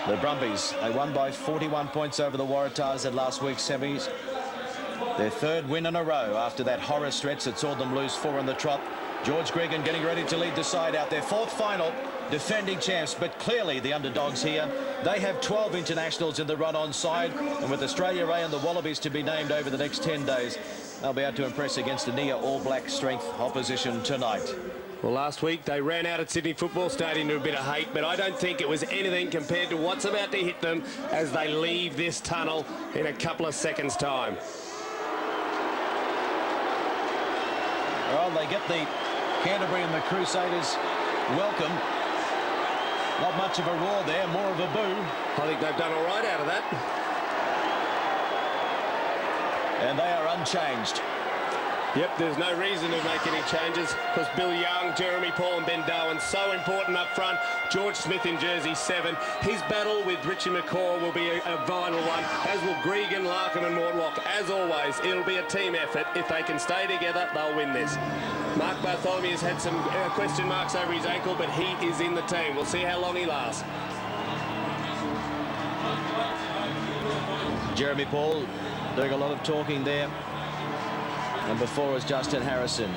The Brumbies, they won by 41 points over the Waratahs at last week's semis. Their third win in a row after that horror stretch that saw them lose 4 in the trot. George Gregan getting ready to lead the side out. Their fourth final, defending champs, but clearly the underdogs here. They have 12 internationals in the run-on side, and with Australia A and the Wallabies to be named over the next 10 days, they'll be able to impress against a near all-black strength opposition tonight. Well, last week they ran out at Sydney Football Stadium to a bit of hate, but I don't think it was anything compared to what's about to hit them as they leave this tunnel in a couple of seconds' time. Well, they get the Canterbury and the Crusaders welcome. Not much of a roar there, more of a boo. I think they've done all right out of that. And they are unchanged. Yep, there's no reason to make any changes because Bill Young, Jeremy Paul and Ben Darwin so important up front. George Smith in jersey 7. His battle with Richie McCaw will be a vital one, as will Gregan, Larkham and Mortlock. As always, it'll be a team effort. If they can stay together, they'll win this. Mark Bartholomew has had some question marks over his ankle, but he is in the team. We'll see how long he lasts. Jeremy Paul doing a lot of talking there. Number 4 is Justin Harrison.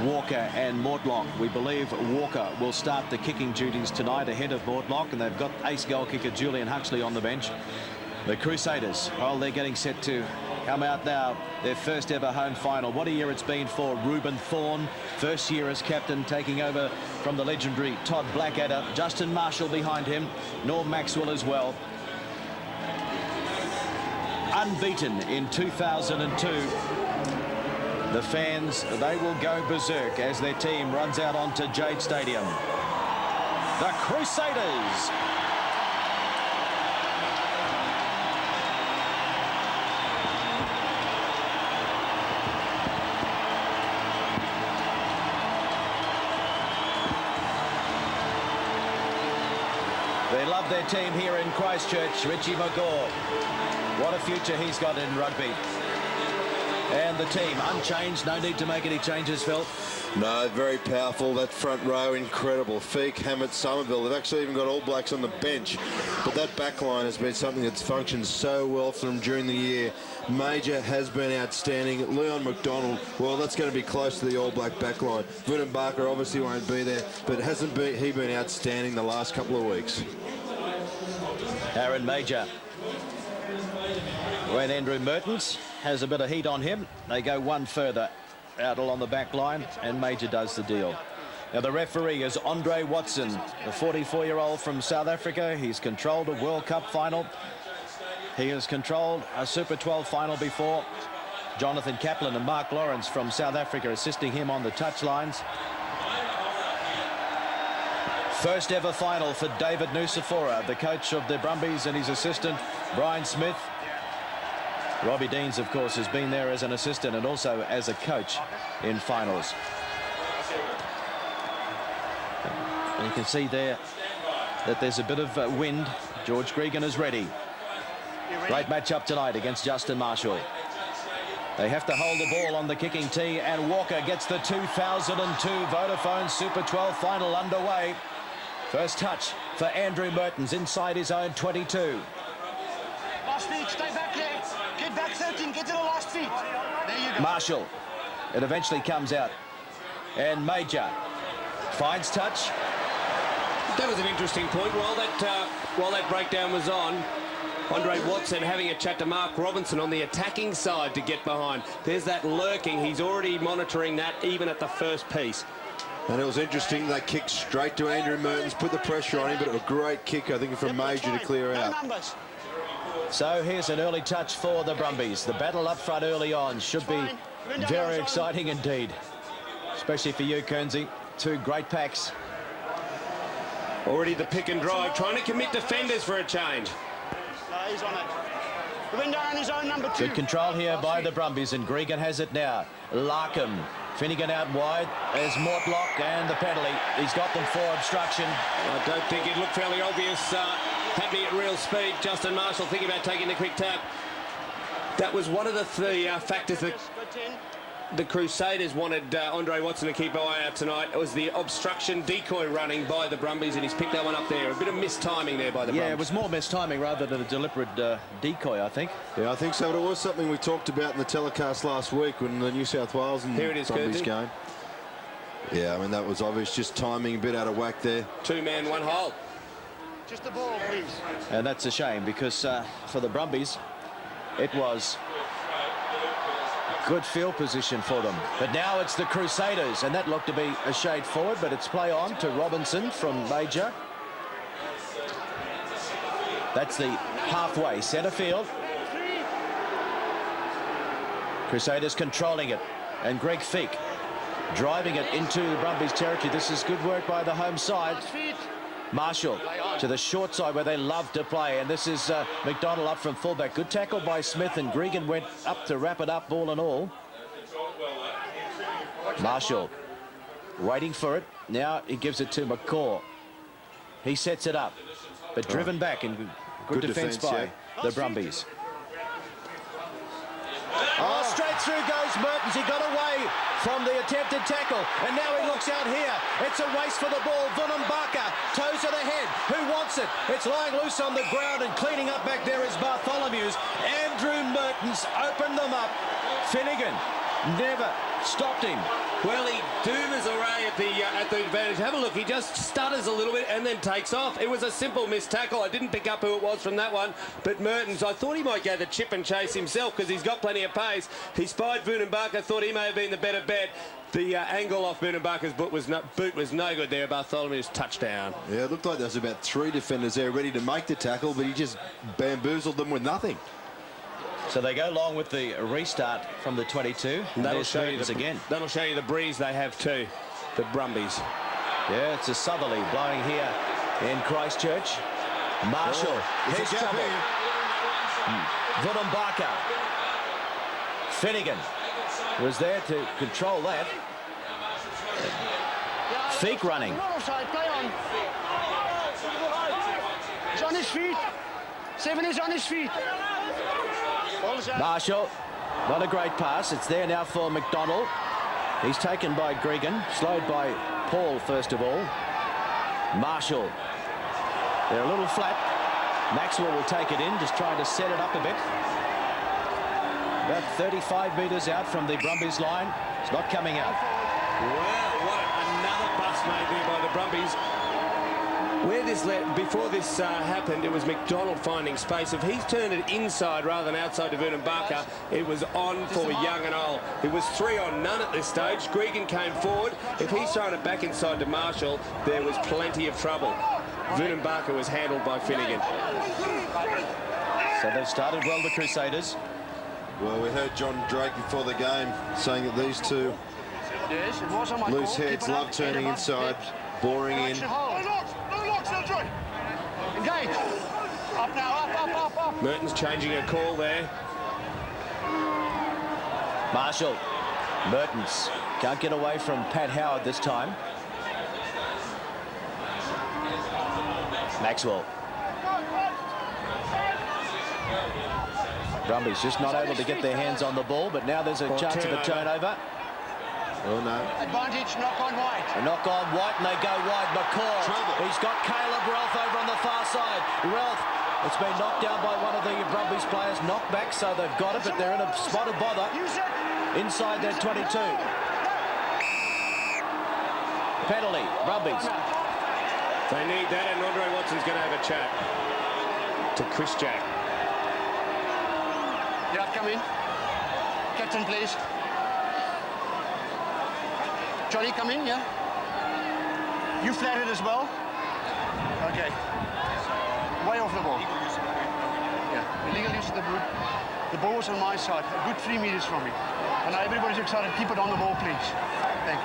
Walker and Mortlock. We believe Walker will start the kicking duties tonight ahead of Mortlock, and they've got ace goal kicker Julian Huxley on the bench. The Crusaders, well, they're getting set to come out now. Their first ever home final. What a year it's been for Rueben Thorne. First year as captain, taking over from the legendary Todd Blackadder. Justin Marshall behind him. Norm Maxwell as well. Unbeaten in 2002. The fans, they will go berserk as their team runs out onto Jade Stadium. The Crusaders. They love their team here in Christchurch. Richie McCaw. What a future he's got in rugby. And the team unchanged, no need to make any changes, Phil. No, very powerful. That front row, incredible. Feek, Hammett, Somerville. They've actually even got All Blacks on the bench. But that back line has been something that's functioned so well for them during the year. Major has been outstanding. Leon McDonald, well, that's going to be close to the All Black back line. Vunibaka obviously won't be there, but hasn't he been outstanding the last couple of weeks? Aaron Major. When Andrew Merhtens has a bit of heat on him, they go one further out along the back line, and Major does the deal. Now the referee is Andre Watson, the 44-year-old from South Africa. He's controlled a World Cup final. He has controlled a Super 12 final before. Jonathan Kaplan and Mark Lawrence from South Africa assisting him on the touchlines. First ever final for David Nusafora, the coach of the Brumbies, and his assistant, Brian Smith. Robbie Deans, of course, has been there as an assistant and also as a coach in finals. And you can see there that there's a bit of wind. George Gregan is ready. Great matchup tonight against Justin Marshall. They have to hold the ball on the kicking tee, and Walker gets the 2002 Vodafone Super 12 final underway. First touch for Andrew Merhtens inside his own 22. Last feet, stay back there. Get back 13, get to the last feet. There you go. Marshall. It eventually comes out. And Major finds touch. That was an interesting point. While that breakdown was on, Andre Watson having a chat to Mark Robinson on the attacking side to get behind. There's that lurking. He's already monitoring that even at the first piece. And it was interesting, they kicked straight to Andrew Merhtens, put the pressure on him, but a great kick, I think, from Major to clear out. So here's an early touch for the Brumbies. The battle up front early on should be very exciting indeed. Especially for you, Kernsey. Two great packs. Already the pick and drive, trying to commit defenders for a change. No, he's on it. He went down on his own number 2. Good control here by the Brumbies, and Gregan has it now. Larkham. Finnegan out wide as Mortlock, and the penalty. He's got them for obstruction. I don't think it looked fairly obvious. Happening at real speed. Justin Marshall thinking about taking the quick tap. That was one of the factors that the Crusaders wanted Andre Watson to keep an eye out tonight. It was the obstruction decoy running by the Brumbies, and he's picked that one up there. A bit of mistiming there by the Brumbies. Yeah, it was more mistiming rather than a deliberate decoy, I think. Yeah, I think so. But it was something we talked about in the telecast last week when the New South Wales and Brumbies game. Yeah, I mean, that was obvious. Just timing a bit out of whack there. 2-man, 1 hole. Just the ball, please. And that's a shame because for the Brumbies, it was good field position for them. But now it's the Crusaders, and that looked to be a shade forward, but it's play on to Robinson from Major. That's the halfway centre field. Crusaders controlling it, and Greg Feek driving it into Brumbies territory. This is good work by the home side. Marshall to the short side where they love to play, and this is McDonald up from fullback. Good tackle by Smith, and Gregan went up to wrap it up, ball and all. Marshall waiting for it. Now he gives it to McCaw. He sets it up, but driven back, and good defence by the Brumbies. Oh, straight through goes Merhtens. He got away from the attempted tackle, and now he looks out here. It's a race for the ball. Vunibaka toes it ahead. Who wants it? It's lying loose on the ground, and cleaning up back there is Bartholomew's. Andrew Merhtens opened them up. Finnegan never stopped him. Well, he doomers away at the advantage. Have a look. He just stutters a little bit and then takes off. It was a simple missed tackle. I didn't pick up who it was from that one, but Merhtens, I thought he might go the chip and chase himself because he's got plenty of pace. He spied Vunibaka, thought he may have been the better bet. The angle off Vunibaka's boot was no good there. Bartholomew's touchdown. Yeah, it looked like there was about 3 defenders there ready to make the tackle, but he just bamboozled them with nothing. So they go along with the restart from the 22. And that'll show you again. That'll show you the breeze they have too, the Brumbies. Yeah, it's a southerly blowing here in Christchurch. Marshall, his trouble. Vunibaka. Finnegan was there to control that. Feek running. Play on. He's on his feet. 7 is on his feet. Marshall, not a great pass. It's there now for McDonald. He's taken by Gregan, slowed by Paul first of all. Marshall, they're a little flat. Maxwell will take it in, just trying to set it up a bit. About 35 metres out from the Brumbies line. It's not coming out. Wow, what another bust made there by the Brumbies. Where this before this happened, it was McDonald finding space. If he's turned it inside rather than outside to Vunibaka, it was on for young and old. It was 3 on none at this stage. Gregan came forward. If he's throwing it back inside to Marshall, there was plenty of trouble. Vunibaka was handled by Finnegan. So they've started well, the Crusaders. Well, we heard John Drake before the game saying that these two loose heads love turning inside, boring in. Engage. Up now, up. Merhtens changing a call there. Marshall. Merhtens can't get away from Pat Howard this time. Maxwell. Brumbies just not able to get their hands on the ball, but now there's a chance of a turnover. Oh, no. Advantage, knock on White. A knock on White, and they go wide. McCaw. Trouble. He's got Caleb Raplh over on the far side. Raplh, it's been knocked down by one of the Brumbies players. Knocked back, so they've got it, but they're in a spot of bother inside their 22. Penalty, Brumbies. They need that, and Andre Watson's going to have a chat to Chris Jack. Yeah, come in. Captain, please. Johnny, come in, yeah? You flattered as well? Okay. Way off the ball. Yeah, illegal use of the boot. The ball was on my side, a good 3 meters from me. And now everybody's excited. Keep it on the ball, please. Thanks.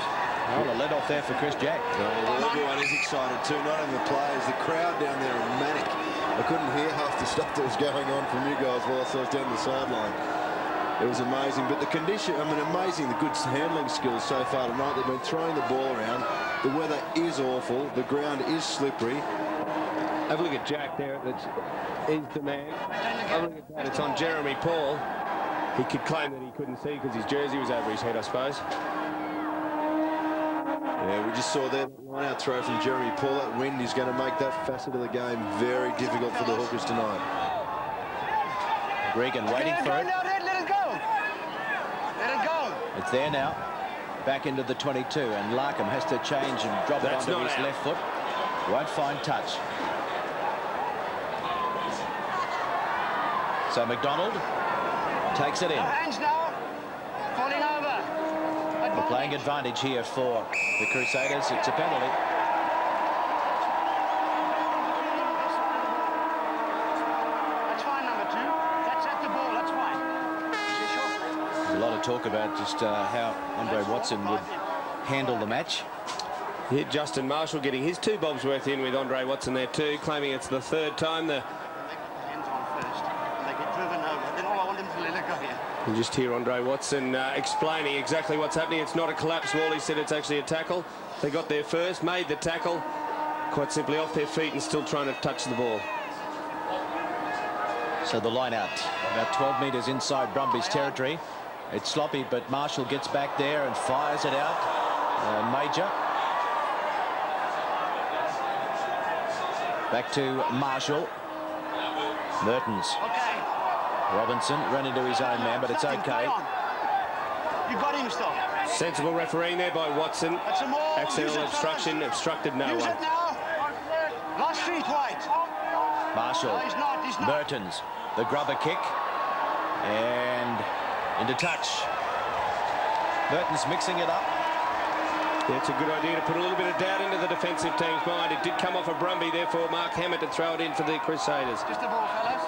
Well, a let off there for Chris Jack. Well, everyone is excited too, not only the players, the crowd down there are manic. I couldn't hear half the stuff that was going on from you guys whilst I was down the sideline. It was amazing, but the condition, I mean, amazing, the good handling skills so far tonight. They've been throwing the ball around. The weather is awful. The ground is slippery. Have a look at Jack there. He's the man. Have a look at that. It's on Jeremy Paul. He could claim that he couldn't see because his jersey was over his head, I suppose. Yeah, we just saw that line-out throw from Jeremy Paul. That wind is going to make that facet of the game very difficult for the hookers tonight. Regan waiting for it. Let it go. Let it go. It's there now. Back into the 22, and Larkham has to change and drop it onto his left foot. Won't find touch. So McDonald takes it in. Hands now. Falling over. The playing advantage here for the Crusaders. It's a penalty. That's fine, number 2. That's at the ball. That's fine. There's a lot of talk about just how Andre Watson would handle the match. Yeah, Justin Marshall getting his 2 bobs worth in with Andre Watson there too, claiming it's the 3rd time. Hands on first. And they get driven over. Then all I want them to let it go here. You just hear Andre Watson explaining exactly what's happening. It's not a collapse wall. He said it's actually a tackle. They got there first, made the tackle, quite simply off their feet and still trying to touch the ball. So the line out, about 12 metres inside Brumbies territory. It's sloppy, but Marshall gets back there and fires it out. Major. Back to Marshall. Merhtens. Okay. Robinson ran into his own man, but it's okay. You got him, stop. Sensible refereeing there by Watson. That's a more. Accidental obstruction, obstructed no Use one. it now. Last feet wide. Marshall. No, he's not. He's not. Merhtens. The grubber kick. And into touch. Merhtens mixing it up. Yeah, it's a good idea to put a little bit of doubt into the defensive team's mind. It did come off a Brumby, therefore Mark Hammett to throw it in for the Crusaders. Just the ball, fellas.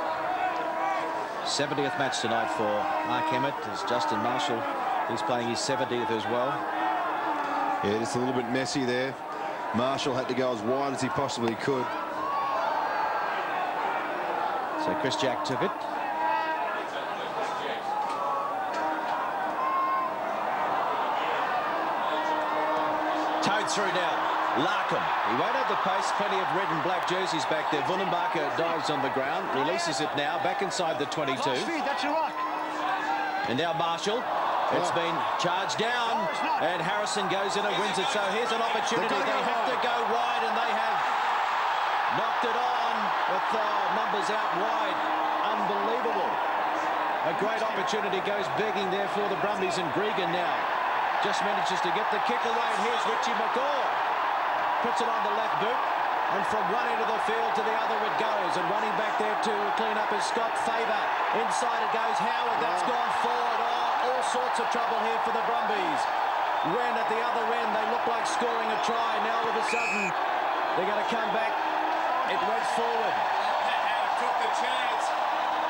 70th match tonight for Mark Hammett as Justin Marshall. He's playing his 70th as well. Yeah, just a little bit messy there. Marshall had to go as wide as he possibly could. So Chris Jack took it. Towed through now. Larkham. He won't have the pace. Plenty of red and black jerseys back there. Vunibaka dives on the ground. Releases it now. Back inside the 22. Last feet, that's a rock. And now Marshall. It's been charged down. And Harrison goes in and wins it. So here's an opportunity. They have to go wide, and they have knocked it on with numbers out wide. Unbelievable. A great opportunity goes begging there for the Brumbies, and Gregan now just manages to get the kick away. And here's Richie McCaw. Puts it on the left boot, and from one end of the field to the other it goes, and running back there to clean up is Scott Faber. Inside it goes Howard. That's gone forward. All sorts of trouble here for the Brumbies. When at the other end they look like scoring a try, now all of a sudden they're going to come back. It went forward. Howard took the chance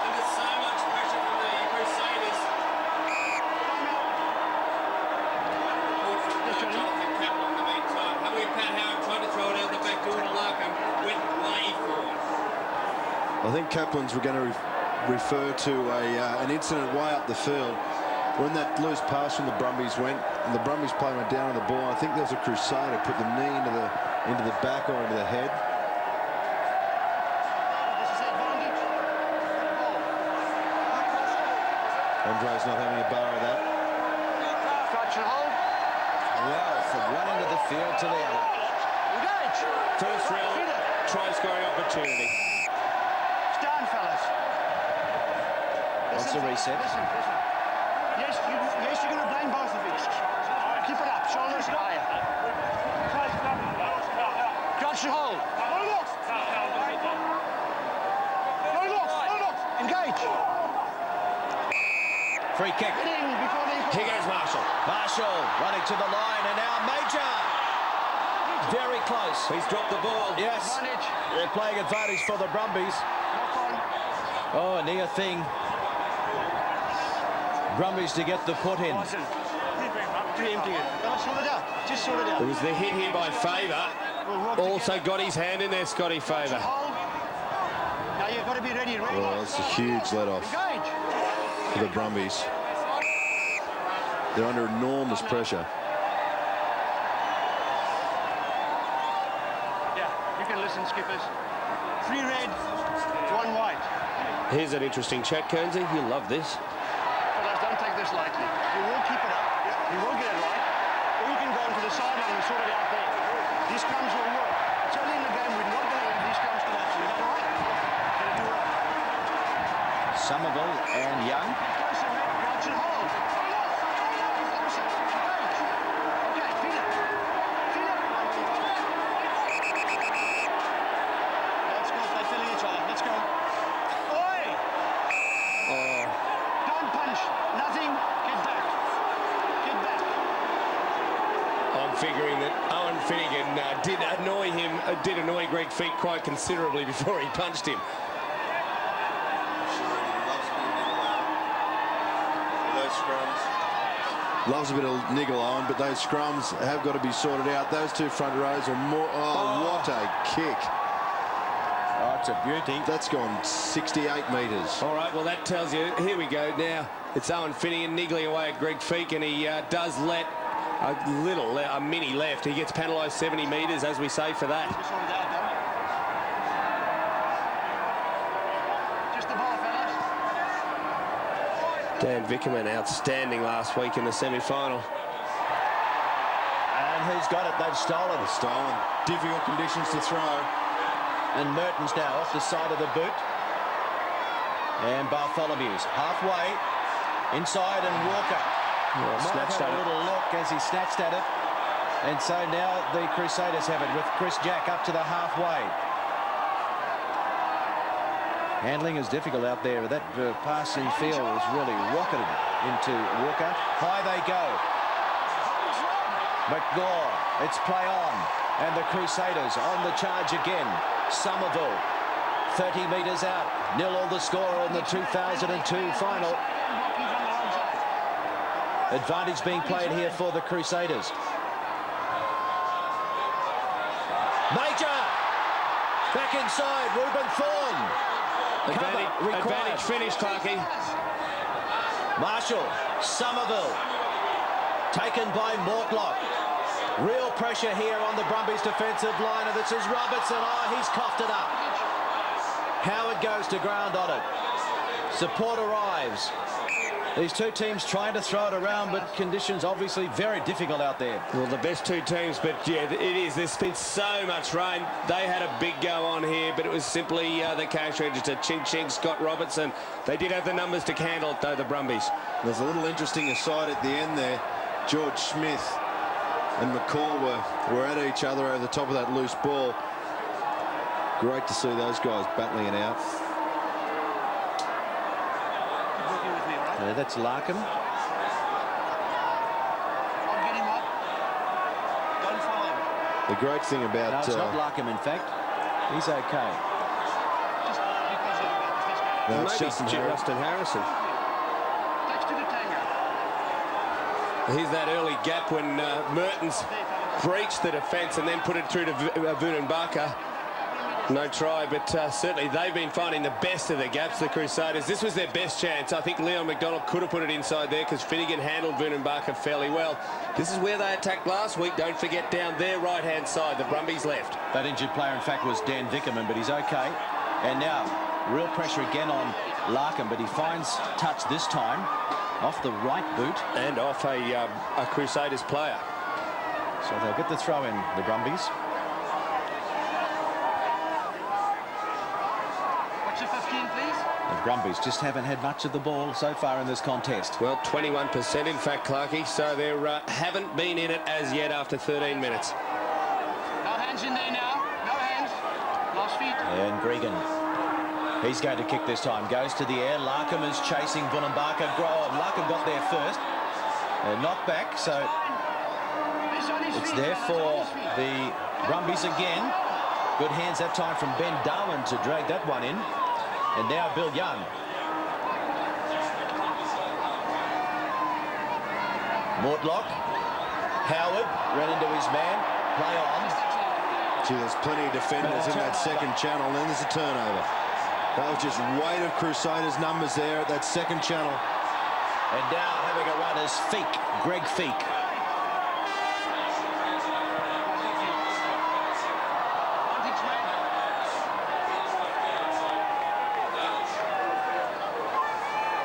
under so much pressure from the Crusaders. Jonathan Kaplan in the meantime. Having Pat Howard tried to throw it out the back door to Larkham, went way forward. I think Kaplan's were going to refer to an incident way up the field. When that loose pass from the Brumbies went, and the Brumbies player went down on the ball, I think there was a Crusader put the knee into the back or into the head. This is advantage. Andre's not having a bar of that. Catch and hold. Well, from one end of the field to the other. Engage. First round try scoring opportunity. Stand, fellas. What's the reset? Listen. Yes, you're going to blame both of you. Keep it up. Shoulders higher. Catch and hold. No looks. Engage. Free kick. Here goes Marshall. Marshall running to the line, and now Major. Very close. He's dropped the ball. Yes. They're playing advantage for the Brumbies. Oh, a near thing. Brumbies to get the put in. Just sort it out. It was the hit here by Faber. Also got his hand in there, Scotty Faber. Now you've got to be ready. Well, it's a huge let-off Engage. for the Brumbies. They're under enormous pressure. Yeah, you can listen, skippers. 3 red, 1 white. Here's an interesting chat, Kernsey. You'll love this. this lightly. You will keep it up. You will get it right. Or you can go onto the sideline and sort it out there. These scrums will work. It's early in the game. We're not going to let these scrums collapse. Is that all right? Going to do well. Somerville and Young. Closer, mate. Crouch and hold. Closer. Crouch. Okay, feel it. Feel it. That's good. They're feeling each other. Let's go. Oi! Oh, Don't punch. Nothing. Get back. Get back. I'm figuring that Owen Finnegan did annoy Greg Feet quite considerably before he punched him. Those scrums. Loves a bit of niggle on, but those scrums have got to be sorted out. Those two front rows are more. Oh, what a kick. Oh, it's a beauty. That's gone 68 metres. All right, well, that tells you. Here we go now. It's Owen Finnegan niggling away at Greg Feek, and he does let a mini left. He gets penalised 70 metres, as we say, for that. Just sort it out, though. Just the ball, fellas. Dan Vickerman outstanding last week in the semi-final. And who's got it? They've stolen. Stolen. Difficult conditions to throw. And Merhtens now off the side of the boot. And Bartholomew's halfway. Inside and Walker. Well, Might have snatched had at a it. little look as he snatched at it. And so now the Crusaders have it with Chris Jack up to the halfway. Handling is difficult out there. That passing field was really rocketed into Walker. High they go. McGaw, it's play on. And the Crusaders on the charge again. Somerville, 30 metres out. 0-0 the score in the 2002 final. Advantage being played here for the Crusaders. Major! Back inside, Rueben Thorne. Advantage finish, Clarkie. Marshall, Somerville. Taken by Mortlock. Real pressure here on the Brumbies defensive line. And this is Robertson. Oh, he's coughed it up. Howard goes to ground on it. Support arrives. These two teams trying to throw it around, but conditions obviously very difficult out there. Well, the best two teams, but yeah, it is. There's been so much rain. They had a big go on here, but it was simply the cash register. Ching, Scott Robertson. They did have the numbers to handle it, though, the Brumbies. There's a little interesting aside at the end there. George Smith and McCall were at each other over the top of that loose ball. Great to see those guys battling it out. That's Larkham. I'll get him up. Don't foul him. The great thing about... No, it's not Larkham, in fact. He's okay. Just because of the first guy. No, it's Maybe Justin Harrison. Takes to the tango. Here's that early gap when Merhtens breached the defence and then put it through to Vunibaka. No try, but certainly they've been finding the best of the gaps, the Crusaders. This was their best chance. I think Leon McDonald could have put it inside there because Finnegan handled Vunibaka fairly well. This is where they attacked last week. Don't forget down their right-hand side, the Brumbies left. That injured player, in fact, was Dan Vickerman, but he's okay. And now, real pressure again on Larkham, but he finds touch this time off the right boot. And off a Crusaders player. So they'll get the throw in, the Brumbies. What's your 15, please? The Brumbies just haven't had much of the ball so far in this contest. Well, 21% in fact, Clarkie, so they haven't been in it as yet after 13 minutes. No hands in there now. No hands. Last feet. And Gregan, he's going to kick this time. Goes to the air. Larkham is chasing Vunibaka. Larkham got there first. Knocked back, so it's there for the Brumbies again. Good hands that time from Ben Darwin to drag that one in. And now Bill Young. Mortlock. Howard ran into his man. Play on. Gee, there's plenty of defenders in that second channel, and then there's a turnover. That was just weight of Crusaders numbers there at that second channel. And now having a run is Feek, Greg Feek.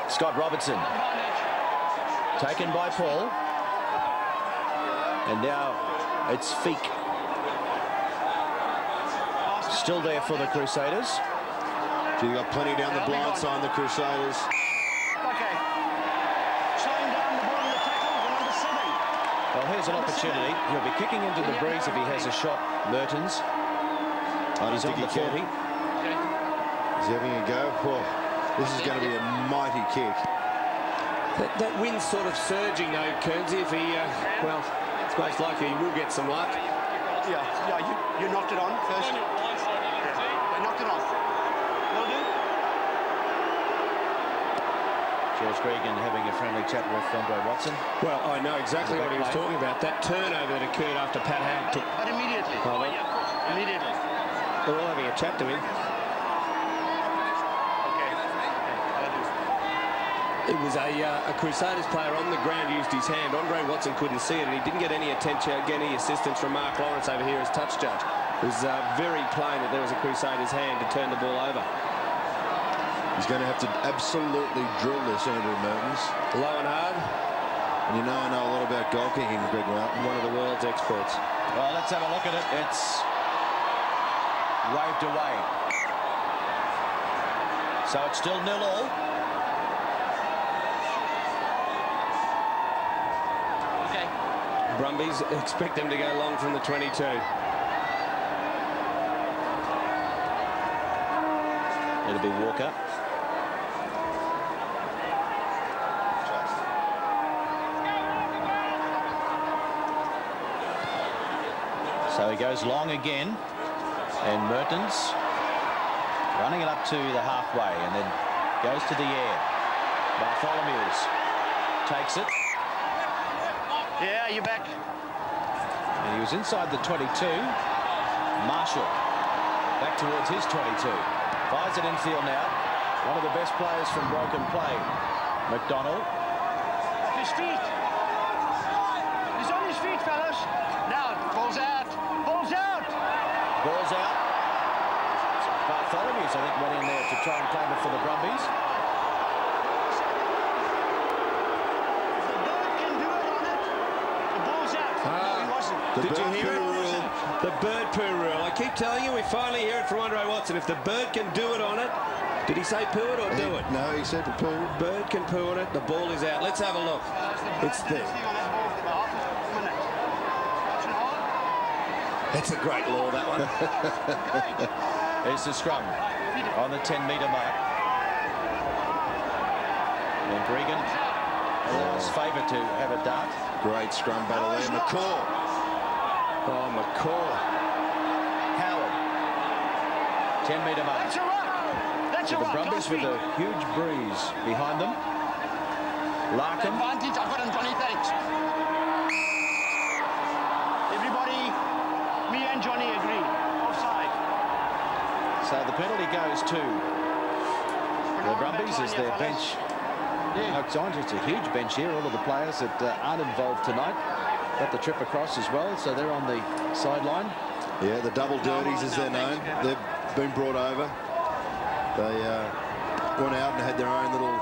Scott Robertson. Taken by Paul. And now it's Feek. Still there for the Crusaders. They've got plenty down the blind side, the Crusaders. Okay. Slowing down the ball in the tackle for number 7. Well, here's an opportunity. He'll be kicking into the breeze if he has a shot, Merhtens. I don't He's think on the he 40. can. He's having a go. Oh, this is going to be a mighty kick. That wind's sort of surging though, Kernsey. If he, well, it's most likely he will get some luck. Yeah, you knocked it on first. I knocked it on. Will do. George Gregan having a friendly chat with Andre Watson. Well, I know exactly what he was talking about. That turnover that occurred after Pat Hamm took. But immediately. Oh, yeah, of course. Immediately. They're all having a chat to him. It was a Crusaders player on the ground used his hand. Andre Watson couldn't see it, and he didn't get any attention, any assistance from Mark Lawrence over here as touch judge. It was very plain that there was a Crusaders hand to turn the ball over. He's going to have to absolutely drill this, Andrew Merhtens. Low and hard. And you know I know a lot about goal kicking, Greg Martin. One of the world's experts. Well, let's have a look at it. It's waved away. So it's still 0-0. Brumbies expect them to go long from the 22. It'll be Walker. So he goes long again. And Merhtens running it up to the halfway and then goes to the air. Bartholomew's takes it. Yeah, you're back. And he was inside the 22. Marshall back towards his 22. Fires it infield now. One of the best players from broken play. McDonald. Off his feet. He's on his feet, fellas. Now, ball's out. Ball's out. Ball's out. Bartholomew's, I think, went in there to try and claim it for the Brumbies. Did you hear it? The bird poo rule. I keep telling you, we finally hear it from Andre Watson. If the bird can do it on it, did he say poo it or do it? No, he said the poo. Bird can poo on it. The ball is out. Let's have a look. It's there. That's a great law, that one. There's the scrum on the 10-metre mark. And Gregan allows Favour to have a dart. Great scrum battle there. McCaw. Oh, McCaw. Howard. 10-metre mark. That's a rock. That's a The rock. Brumbies with a huge breeze behind them. Larkham. Advantage. I've got him, Johnny. Thanks. Everybody, me and Johnny agree. Offside. So the penalty goes to the Brumbies as their bench. It's a huge bench here. All of the players that aren't involved tonight got the trip across as well, so they're on the sideline. Yeah, the double dirties as they're known. They've been brought over. They went out and had their own little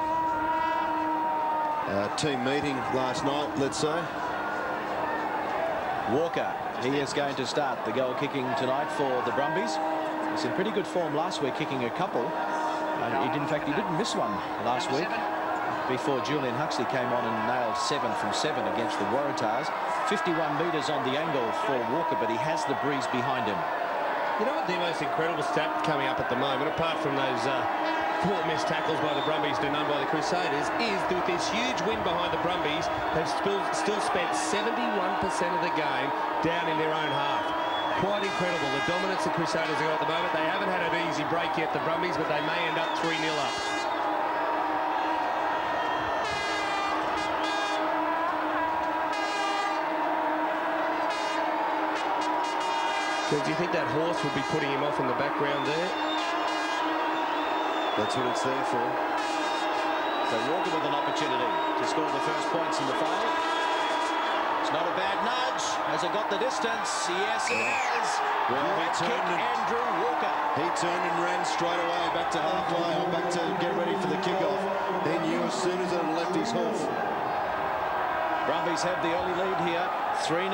team meeting last night, let's say. Walker, he is going to start the goal kicking tonight for the Brumbies. He's in pretty good form last week, kicking a couple. In fact, he didn't miss one last week before Julian Huxley came on and nailed 7 from 7 against the Waratahs. 51 metres on the angle for Walker, but he has the breeze behind him. You know what the most incredible stat coming up at the moment, apart from those 4 missed tackles by the Brumbies and none by the Crusaders, is that with this huge win behind the Brumbies, they've still spent 71% of the game down in their own half. Quite incredible, the dominance the Crusaders have got at the moment. They haven't had an easy break yet, the Brumbies, but they may end up 3-0 up. Do you think that horse would be putting him off in the background there? That's what it's there for. So Walker with an opportunity to score the first points in the final. It's not a bad nudge. Has it got the distance? Yes, it has. Well, he turned and Andrew Walker. He turned and ran straight away back to halfway or back to get ready for the kickoff. He knew as soon as it had left his hoof Brumbies have the early lead here, 3-0.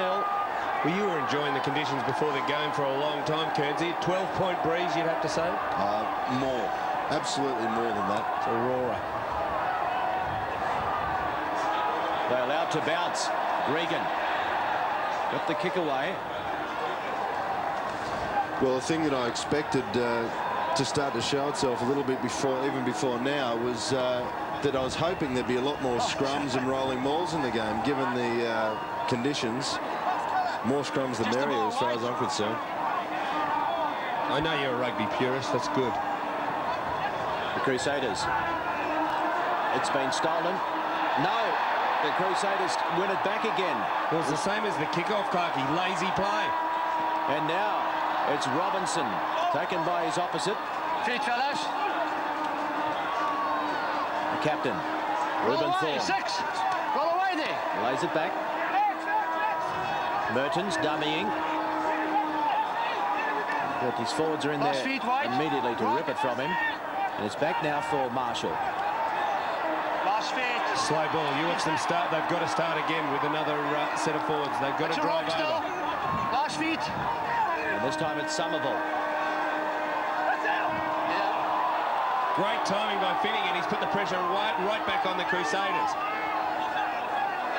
Well, you were enjoying the conditions before the game for a long time, Kernsey. 12-point breeze, you'd have to say? More. Absolutely more than that. It's Aurora. They're allowed to bounce. Gregan got the kick away. Well, the thing that I expected to start to show itself a little bit before, even before now, was that I was hoping there'd be a lot more scrums and rolling balls in the game, given the conditions. More scrums the merrier, as far as I'm concerned. I know you're a rugby purist. That's good. The Crusaders. It's been stolen. No, the Crusaders win it back again. It was the same as the kickoff, Clarkie. Lazy play. And now it's Robinson, taken by his opposite. Feet, fellas. The captain, Rueben Thorne. 6. Roll away there. Lays it back. Merhtens dummying. But his forwards are in there immediately to rip it from him. And it's back now for Marshall. Last feet. Slow ball. You watch them start. They've got to start again with another set of forwards. They've got to drive over. Last feet. And this time it's Somerville. Great timing by Finnegan. He's put the pressure right back on the Crusaders.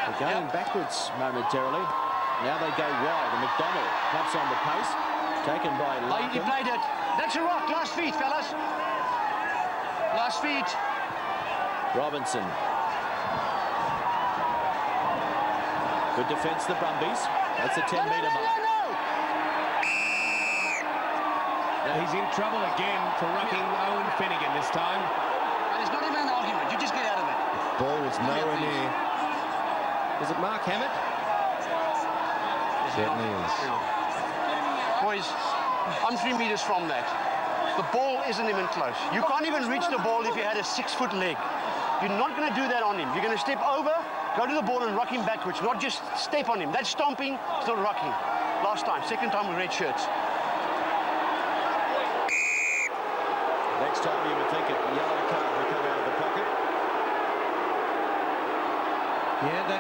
They're going backwards momentarily. Now they go wide, and McDonald pops on the pace, taken by Larkin. He played it. That's a rock. Last feet, fellas. Last feet. Robinson. Good defence, the Brumbies. That's a 10-metre mark. He's in trouble again for rucking Owen Finnegan this time. It's not even an argument. You just get out of it. Ball was nowhere near. Was it Mark Hammett? Certainly is. Boys, I'm 3 meters from that. The ball isn't even close. You can't even reach the ball if you had a 6-foot leg. You're not going to do that on him. You're going to step over, go to the ball and rock him backwards, not just step on him. That's stomping, still rocking. Last time, second time with red shirts. Next time you would think a yellow card would come out of the pocket. Yeah,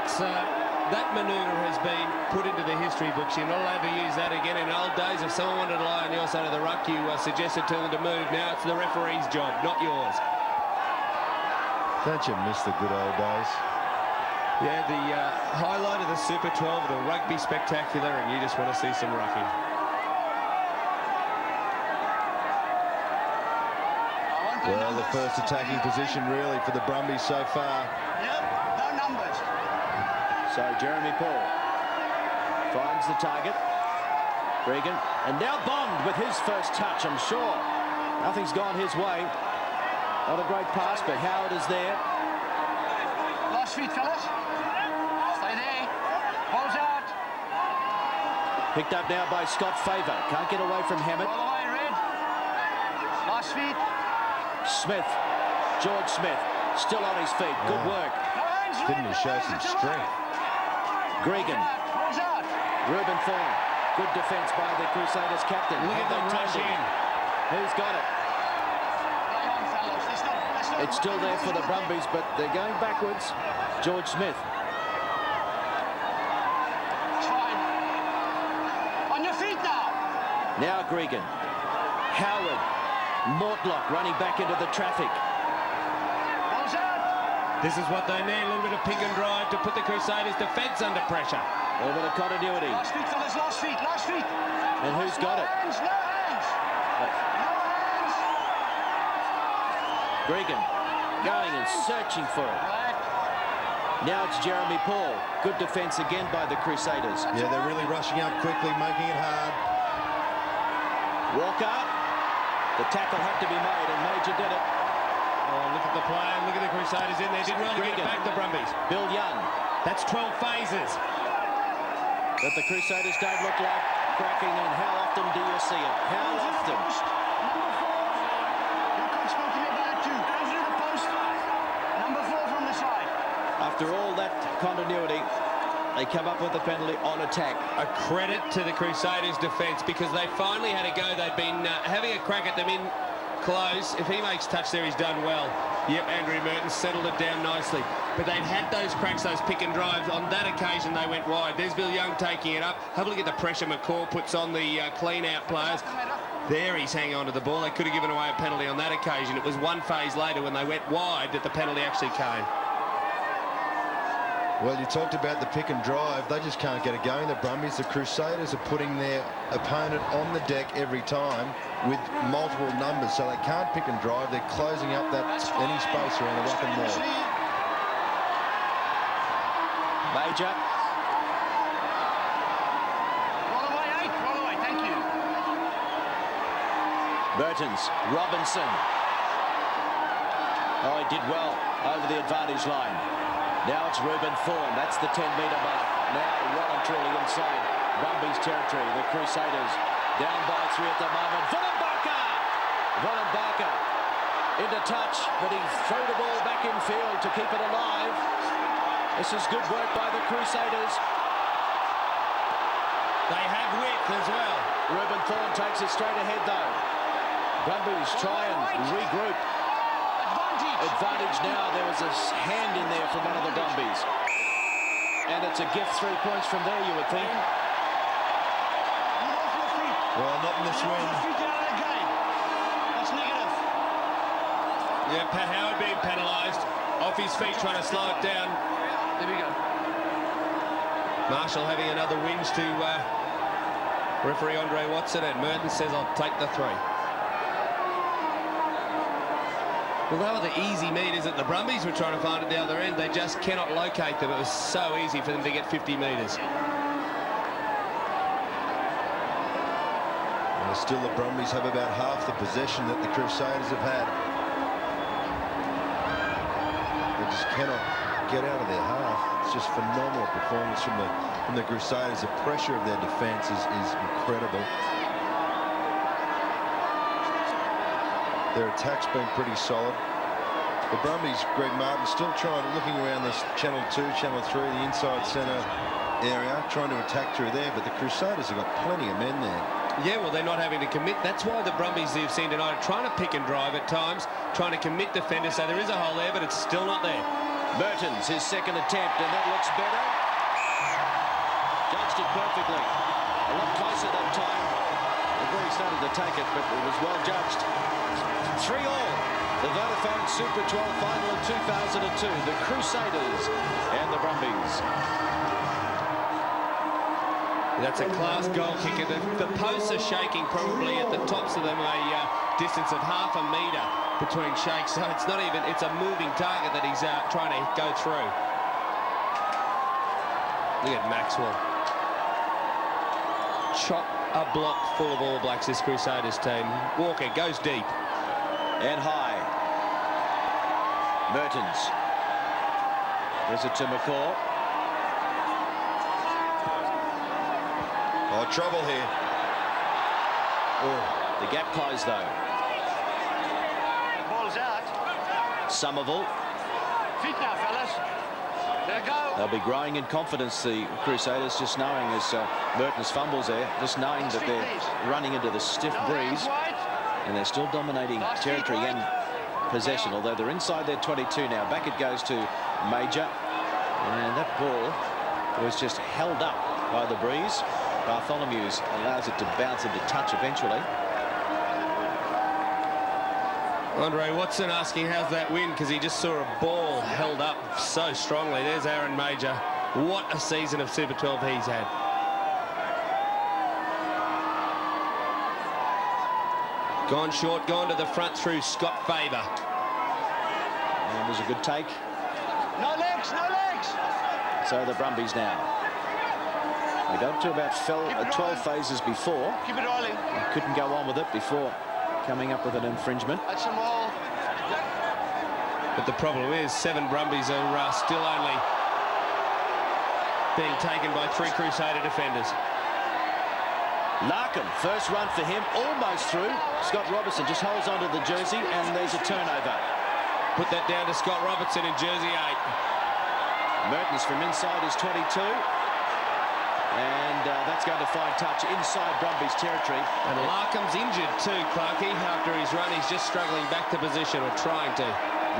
that manoeuvre has been put into the history books. You're not allowed to use that again. In old days, if someone wanted to lie on your side of the ruck, you suggested to them to move. Now it's the referee's job, not yours. Don't you miss the good old days? Yeah, the highlight of the Super 12, the rugby spectacular, and you just want to see some rucking. Well, the first attacking position really for the Brumbies so far. Yep, no numbers. So Jeremy Paul finds the target. Gregan, and now Bond with his first touch, I'm sure. Nothing's gone his way. Not a great pass, but Howard is there. Last feet, fellas. Stay there. Balls out. Picked up now by Scott Favour. Can't get away from Hammett. Roll away, Red. Last feet. Smith, George Smith, still on his feet. Good work. No hands, Red. Didn't he show some strength? Gregan, Balls out. Rueben Thorne. Good defence by the Crusaders captain. Look at them rush in. Who's got it? Play on, fellas. Let's not It's still there for the Brumbies, but they're going backwards. George Smith. It's fine. On your feet now. Now Gregan. Howard. Mortlock running back into the traffic. Balls out. This is what they need, a little bit of pick and drive to put the Crusaders' defence under pressure. A little bit of continuity. Last feet, fellas. Last feet. Last feet. And who's got it? No hands. No hands. No hands. Gregan going and searching for it. Right. Now it's Jeremy Paul. Good defence again by the Crusaders. Yeah, they're really rushing up quickly, making it hard. Walker. The tackle had to be made, and Major did it. Oh, look at the play, and look at the Crusaders in there. Did well to get it back, the Brumbies. Bill Young. That's 12 phases. But the Crusaders don't look like cracking, and how often do you see it? How often? Number 4. Your coach spoke to me about that too. Over to the post. Number 4 from the side. After all that continuity, they come up with a penalty on attack. A credit to the Crusaders' defence because they finally had a go. They've been having a crack at them in close. If he makes touch there, he's done well. Yep, Andrew Merhtens settled it down nicely. But they'd had those cracks, those pick and drives. On that occasion, they went wide. There's Bill Young taking it up. Have a look at the pressure McCaw puts on the clean-out players. There he's hanging on to the ball. They could have given away a penalty on that occasion. It was one phase later when they went wide that the penalty actually came. Well, you talked about the pick and drive. They just can't get it going. The Brumbies, the Crusaders, are putting their opponent on the deck every time with multiple numbers, so they can't pick and drive. They're closing up that any space around the ruck and maul. Major. Roll away, thank you. Merhtens, Robinson. Oh, he did well over the advantage line. Now it's Rueben Thorne. That's the 10-metre mark. Now well and truly inside Brumbies territory. The Crusaders down by 3 at the moment. Vunibaka into touch, but he threw the ball back in field to keep it alive. This is good work by the Crusaders. They have width as well. Rueben Thorne takes it straight ahead though. Brumbies try and regroup. Advantage now. There was a hand in there from one of the Brumbies. And it's a gift, 3 points from there, you would think. Well, not in this win. That's negative. Yeah, Pat Howard being penalised. Off his feet, trying to slow it down. There we go. Marshall having another whinge to referee Andre Watson, and Merhtens says, I'll take the 3. Well, they were the easy meters that the Brumbies were trying to find at the other end. They just cannot locate them. It was so easy for them to get 50 metres. Well, still the Brumbies have about half the possession that the Crusaders have had. They just cannot get out of their half. It's just phenomenal performance from the Crusaders. The pressure of their defence is incredible. Their attack's been pretty solid. The Brumbies, Greg Martin, still looking around this channel 2, channel 3, the inside centre area, trying to attack through there, but the Crusaders have got plenty of men there. Yeah, well, they're not having to commit. That's why the Brumbies you've seen tonight are trying to pick and drive at times, trying to commit defenders, so there is a hole there, but it's still not there. Merhtens, his second attempt, and that looks better. Judged it perfectly. A lot closer that time. They've already started to take it, but it was well judged. 3-all. The Vodafone Super 12 final of 2002. The Crusaders and the Brumbies. That's a class goal kicker. The posts are shaking probably at the tops of them a distance of half a metre between shakes. So it's not even, it's a moving target that he's trying to go through. Look at Maxwell. Chop a block full of All Blacks, this Crusaders team. Walker goes deep. And high. Merhtens. Gives it to McCaw. Oh, trouble here. Oh, the gap closed though. Ball's out. Somerville. Feet now, fellas. There go. They'll be growing in confidence, the Crusaders, just knowing as Merhtens fumbles there, just knowing that they're running into the stiff breeze. And they're still dominating territory and possession, although they're inside their 22 now. Back it goes to Major. And that ball was just held up by the breeze. Bartholomew's allows it to bounce into touch eventually. Andre Watson asking how's that win, because he just saw a ball held up so strongly. There's Aaron Major. What a season of Super 12 he's had. Gone short, gone to the front through Scott Faber. And it was a good take. No legs, no legs. So the Brumbies now. They got to about 12 phases before. Keep it rolling. Couldn't go on with it before coming up with an infringement. That's a ball. But the problem is 7 Brumbies are still only being taken by 3 Crusader defenders. Larkin, first run for him, almost through. Scott Robertson just holds onto the jersey, and there's a turnover. Put that down to Scott Robertson in jersey 8. Merhtens from inside his 22. And that's going to find touch inside Brumbies territory. And Larkham's injured too, Clarkie. After his run, he's just struggling back to position, or trying to.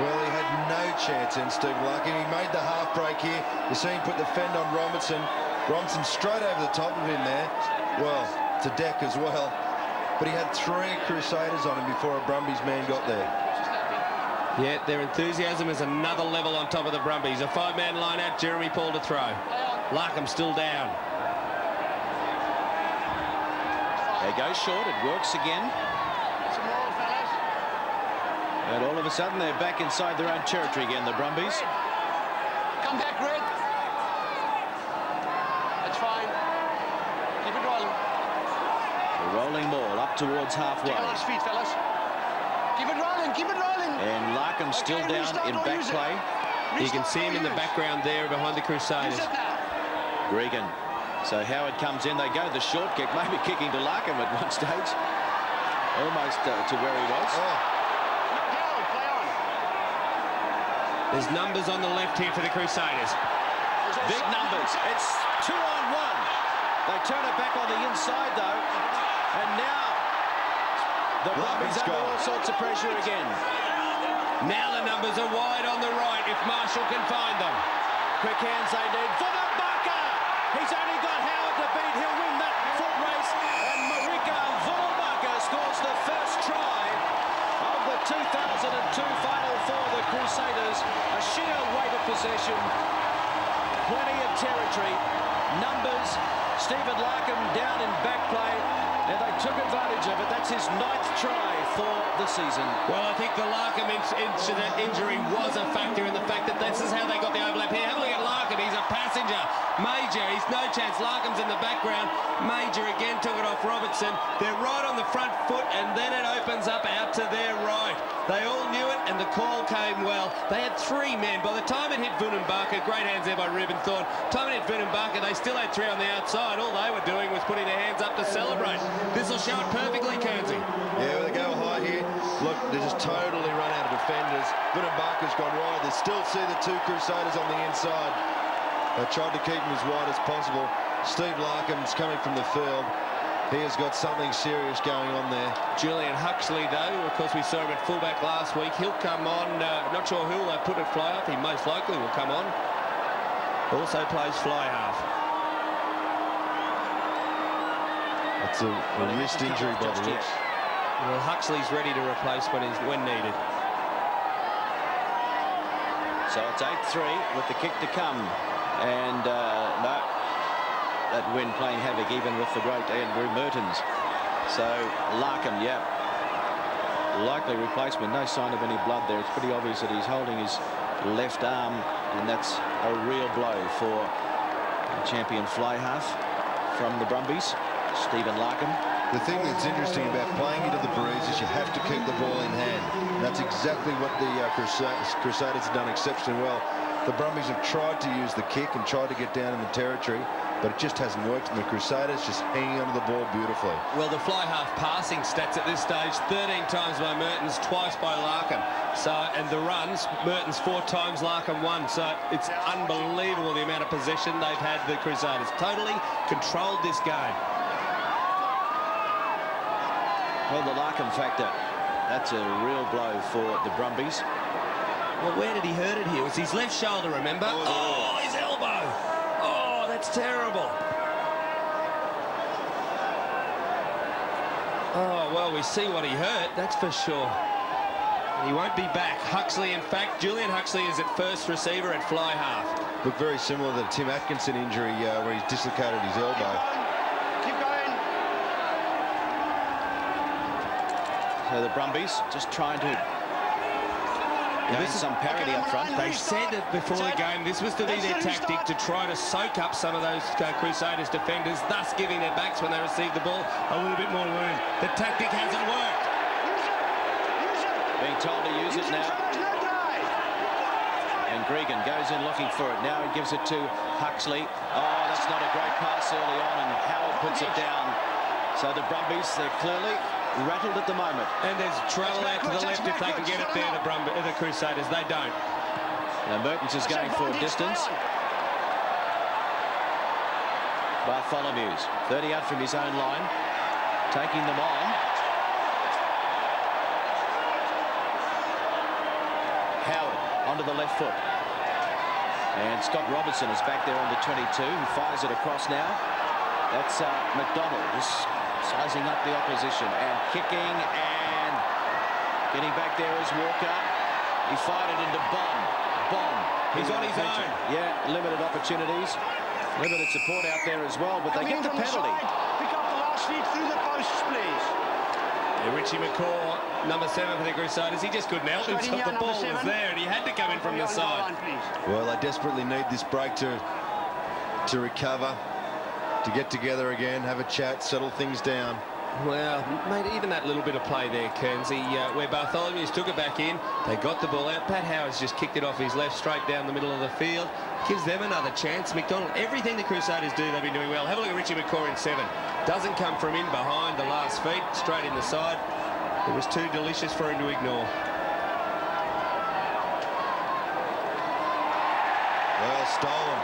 Well, he had no chance in Steve Larkham. He made the half break here. You see him put the fend on Robinson. Robinson straight over the top of him there. Well, to deck as well. But he had 3 Crusaders on him before a Brumbies man got there. Yeah, their enthusiasm is another level on top of the Brumbies. A 5-man line out, Jeremy Paul to throw. Larkham still down. They go short, it works again. And all of a sudden they're back inside their own territory again, the Brumbies. Come back, Red. That's fine. Keep it rolling. The rolling ball up towards halfway. Take it on his feet, fellas. Keep it rolling, keep it rolling. And Larkham still down in back play. You can see him in the background there behind the Crusaders. Gregan. So Howard comes in, they go to the short kick, maybe kicking to Larkham at one stage. Almost to where he was. There's numbers on the left here for the Crusaders. Big numbers. It's 2-on-1. They turn it back on the inside though. And now the Brumbies under all sorts of pressure again. Now the numbers are wide on the right if Marshall can find them. Quick hands they need. Vunibaka! He's only got Howard to beat. He'll win that foot race. And Vunibaka scores the first try of the 2002 final for the Crusaders. A sheer weight of possession. Plenty of territory. Numbers. Stephen Larkham down in back play. And they took advantage of it. That's his 9th try for the season. Well, I think the Larkham injury was a factor in the fact that this is how they got the overlap here. Have a look at Larkham. He's a passenger. Major, he's no chance. Larkham's in the background. Major again took it off Robertson. They're right on the front foot, and then it opens up out to their right. They all knew it, and the call came well. They had 3 men. By the time it hit Vunibaka, great hands there by Rueben Thorne. Time it hit Vunibaka, they still had 3 on the outside. All they were doing was putting their hands up to celebrate. This will show it perfectly, Kearnsey. Yeah, they go high here. Look, they just totally run out of defenders. Vunibaka's gone wide. They still see the 2 Crusaders on the inside. They tried to keep him as wide as possible. Steve Larkham's coming from the field. He has got something serious going on there. Julian Huxley, though, of course, we saw him at fullback last week. He'll come on. Not sure who'll put it fly off. He most likely will come on. Also plays fly half. That's a wrist injury by the looks. Well, Huxley's ready to replace when needed. So it's 8-3 with the kick to come. And no, that wind playing havoc even with the great Andrew Merhtens. So Larkham, yeah, likely replacement. No sign of any blood there. It's pretty obvious that he's holding his left arm, and that's a real blow for the champion fly half from the Brumbies, Stephen Larkham. The thing that's interesting about playing into the breeze is you have to keep the ball in hand. And that's exactly what the Crusaders have done exceptionally well. The Brumbies have tried to use the kick and tried to get down in the territory, but it just hasn't worked, and the Crusaders just hanging onto the ball beautifully. Well, the fly half passing stats at this stage, 13 times by Merhtens, twice by Larkham. So, and the runs, Merhtens 4 times, Larkham 1. So it's unbelievable the amount of possession they've had, the Crusaders. Totally controlled this game. Well, the Larkham factor, that's a real blow for the Brumbies. Well, where did he hurt it here? It was his left shoulder, remember? Oh, his elbow. Oh, that's terrible. Oh, well, we see what he hurt, that's for sure. He won't be back. Huxley, in fact, Julian Huxley is at first receiver at fly half. Looked very similar to the Tim Atkinson injury where he's dislocated his elbow. Keep going. So the Brumbies just trying to gain some parity up front. They said that before the game this was to be their tactic, to try to soak up some of those Crusaders defenders, thus giving their backs when they receive the ball a little bit more room. The tactic hasn't worked. Being told to use it now. And Gregan goes in looking for it. Now he gives it to Huxley. Oh, that's not a great pass early on, and Howard puts it down. So the Brumbies, they're clearly rattled at the moment. And there's trouble out to the left if they can get it there, the Crusaders. They don't. Now Merhtens is going for distance. Bartholomew's 30 out from his own line, taking them on. Howard onto the left foot. And Scott Robertson is back there on the 22, who fires it across now. That's McDonald, just sizing up the opposition and kicking and getting back there is Walker. He fired it into Bond. He's on his own. Yeah, limited opportunities. Limited support out there as well, but they get the penalty. Pick up the last feet through the posts, please. Yeah, Richie McCaw, number 7 for the Crusaders. He just couldn't help himself. The ball was there and he had to come in from the side. Well, they desperately need this break to recover, to get together again, have a chat, settle things down. Well, mate, even that little bit of play there, Kernsey, where Bartholomew's took it back in, they got the ball out. Pat Howard's just kicked it off his left straight down the middle of the field. Gives them another chance. McDonald, everything the Crusaders do, they've been doing well. Have a look at Richie McCaw in 7. Doesn't come from in behind the last feet, straight in the side. It was too delicious for him to ignore. Well, stolen.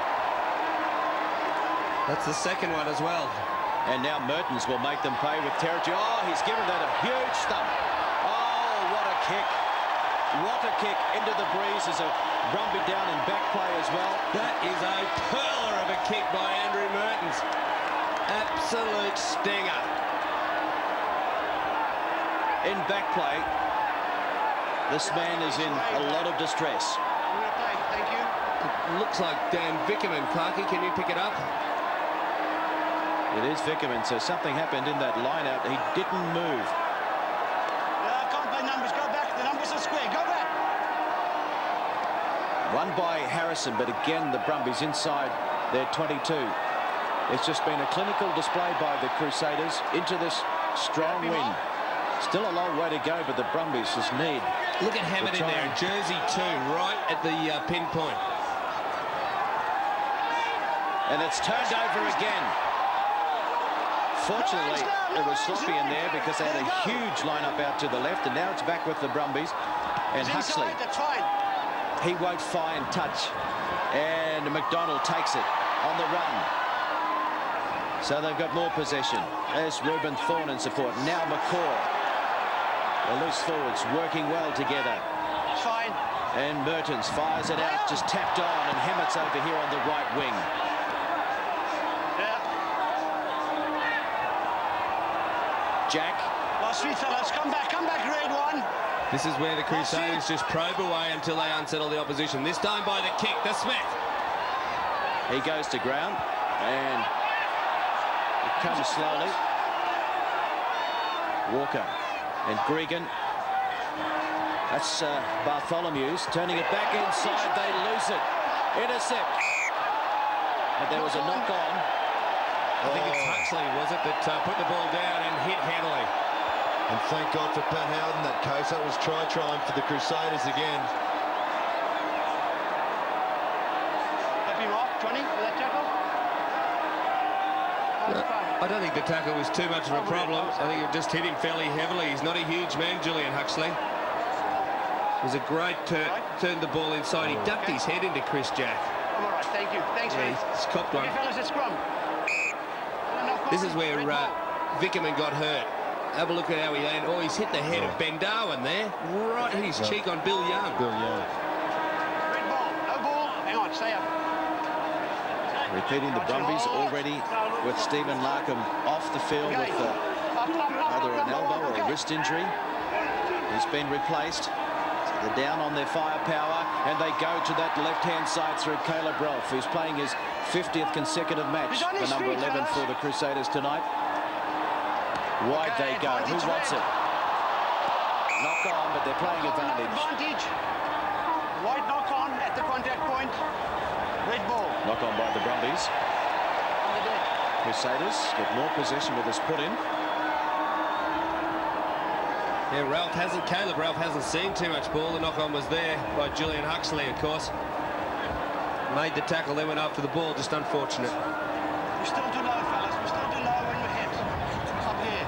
That's the second one as well. And now Merhtens will make them pay with territory. Oh, he's given that a huge thump. Oh, what a kick. What a kick into the breeze. There's a Brumby down in back play as well. That is a pearler of a kick by Andrew Merhtens. Absolute stinger. In back play, this man is in a lot of distress. Thank you. It looks like Dan Vickerman. Clarkie, can you pick it up? It is Vickerman, so something happened in that line-out. He didn't move. I can't play numbers. Go back. The numbers are square. Go back. Run by Harrison, but again, the Brumbies inside their 22. It's just been a clinical display by the Crusaders into this strong wind. Still a long way to go, but the Brumbies just need. Look at Hammett in there, jersey 2, right at the pinpoint. And it's turned over again. Fortunately, it was sloppy in there because they had a huge lineup out to the left, and now it's back with the Brumbies. And Huxley, he won't find touch. And McDonald takes it on the run. So they've got more possession. There's Rueben, Thorne in support. Now McCaw. The loose forwards working well together. Fine. And Merhtens fires it out, just tapped on, and Hammett's over here on the right wing. Jack. Last feet, fellas. Come back, grade 1. This is where the Crusaders just probe away until they unsettle the opposition. This time by the kick, the Smith. He goes to ground, and it comes slowly. Walker and Gregan. That's Bartholomew's turning it back inside. They lose it. Intercept. But there was a knock on. I think it's Huxley, was it, that put the ball down and hit handily. And thank God for Pat Howard in that case. That was trying for the Crusaders again. Happy mark, Johnny, for that tackle? I don't think the tackle was too much of a problem. I think it just hit him fairly heavily. He's not a huge man, Julian Huxley. It was a great turn, turned the ball inside. He ducked his head into Chris Jack. I'm all right, thank you. Thanks, yeah, he's copped one. Okay, fellas, it's scrum. This is where Vickerman got hurt. Have a look at how he landed. Oh, he's hit the head of Ben Darwin there. Right, hit his cheek on Bill Young. Red ball, no ball. Hang on, stay up. Repeating the Brumbies already with Stephen Larkham off the field with either an elbow or a wrist injury. He's been replaced. So they're down on their firepower, and they go to that left-hand side through Caleb Raplh, who's playing his 50th consecutive match for number 11 for the Crusaders tonight. Wide they go. Who wants it? Knock on, but they're playing advantage. Wide knock on at the contact point. Red ball. Knock on by the Brumbies. Crusaders get more possession with this put in. Yeah, Caleb Raplh hasn't seen too much ball. The knock on was there by Julian Huxley, of course. Made the tackle, then went after the ball, just unfortunate. We're still too low, fellas. We're still too low when we hit. Up here.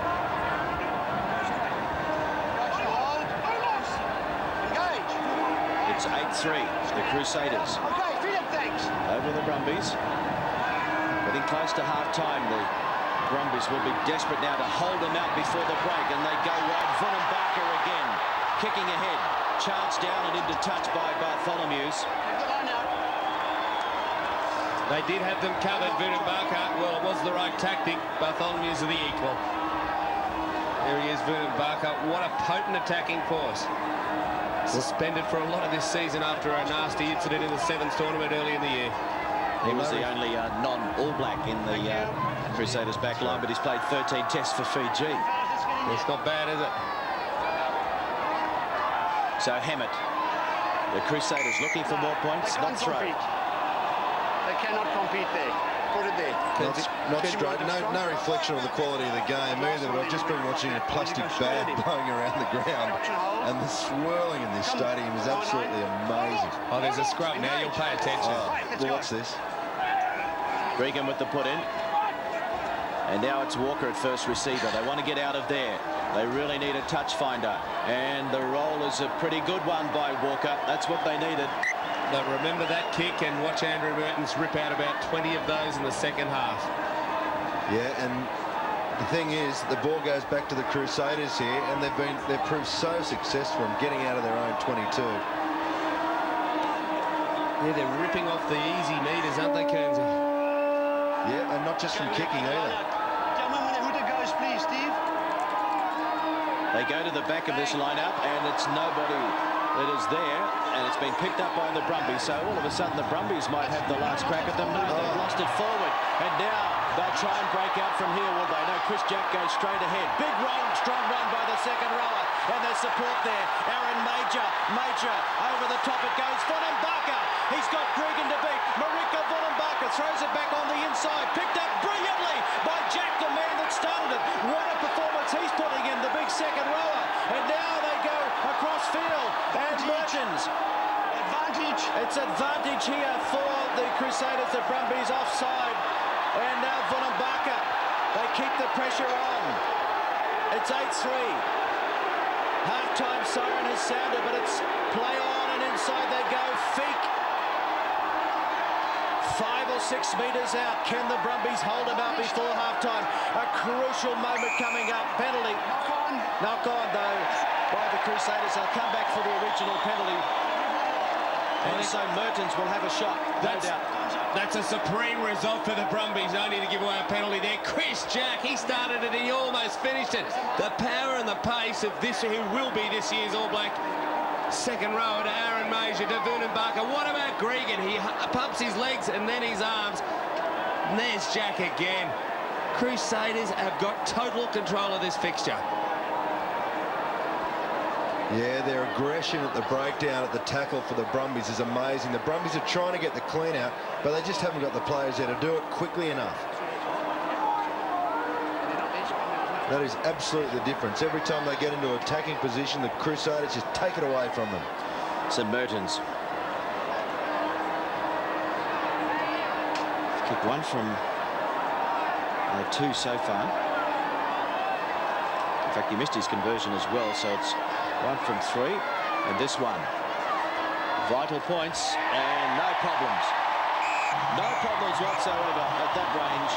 Engage. It's 8-3, the Crusaders. Okay, feed up, thanks. Over the Brumbies. But Getting close to half-time. The Brumbies will be desperate now to hold them out before the break, and they go wide. Vunibaka again, kicking ahead. Chance down and into touch by Bartholomew's. They did have them covered, Vunibaka. Well, it was the right tactic. Bartholomew's are the equal. There he is, Vunibaka. What a potent attacking force. Suspended for a lot of this season after a nasty incident in the Sevens tournament early in the year. He was the only non-All Black in the Crusaders back line, but he's played 13 tests for Fiji. It's not bad, is it? So Hammett, the Crusaders looking for more points, not throw. They cannot compete there. Put it there. Not straight. No reflection on the quality of the game either, but I've just been watching a plastic bag blowing around the ground, and the swirling in this stadium is absolutely amazing. Oh, there's a scrub now. You'll pay attention. Well, watch this. Regan with the put in. And now it's Walker at first receiver. They want to get out of there. They really need a touch finder. And the roll is a pretty good one by Walker. That's what they needed. But remember that kick and watch Andrew Merhtens rip out about 20 of those in the second half. Yeah, and the thing is, the ball goes back to the Crusaders here, and they've proved so successful in getting out of their own 22. Yeah, they're ripping off the easy meters, aren't they, Kearnsey? Yeah, and not just from kicking either. Tell me who the goes, please, Steve. They go to the back of this lineup, and it's nobody that is there, and it's been picked up by the Brumbies. So all of a sudden, the Brumbies might have the last crack at them. No, they've lost it forward, and now they'll try and break out from here, will they? No, Chris Jack goes straight ahead. Big run, strong run by the second rower, and there's support there. Aaron Major over the top it goes. Vunibaka, he's got Gregan to beat. Marika Vunibaka throws it back on the inside, picked up brilliantly by Jack, the man that started it. What a performance he's putting in, the big second rower, and now they go across field, and Merhtens. Advantage. It's advantage here for the Crusaders. The Brumbies offside, and now Vunibaka. They keep the pressure on. It's 8-3. Half-time siren has sounded, but it's play on, and inside they go. Feek. 5 or 6 metres out. Can the Brumbies hold them out before half-time? A crucial moment coming up. Penalty. Knock on, though, by the Crusaders. They'll come back for the original penalty. And so Merhtens will have a shot, no doubt. That's a supreme result for the Brumbies, only to give away a penalty there. Chris Jack, he started it and he almost finished it. The power and the pace of this, who will be this year's All Black. Second row to Aaron Major, to Vunibaka. What about Gregan? He pumps his legs and then his arms. And there's Jack again. Crusaders have got total control of this fixture. Yeah, their aggression at the breakdown at the tackle for the Brumbies is amazing. The Brumbies are trying to get the clean out, but they just haven't got the players there to do it quickly enough. That is absolutely the difference. Every time they get into attacking position, the Crusaders just take it away from them. So Merhtens. Kick one from 2 so far. In fact, he missed his conversion as well, so it's 1 from 3. And this one. Vital points and no problems. No problems whatsoever at that range.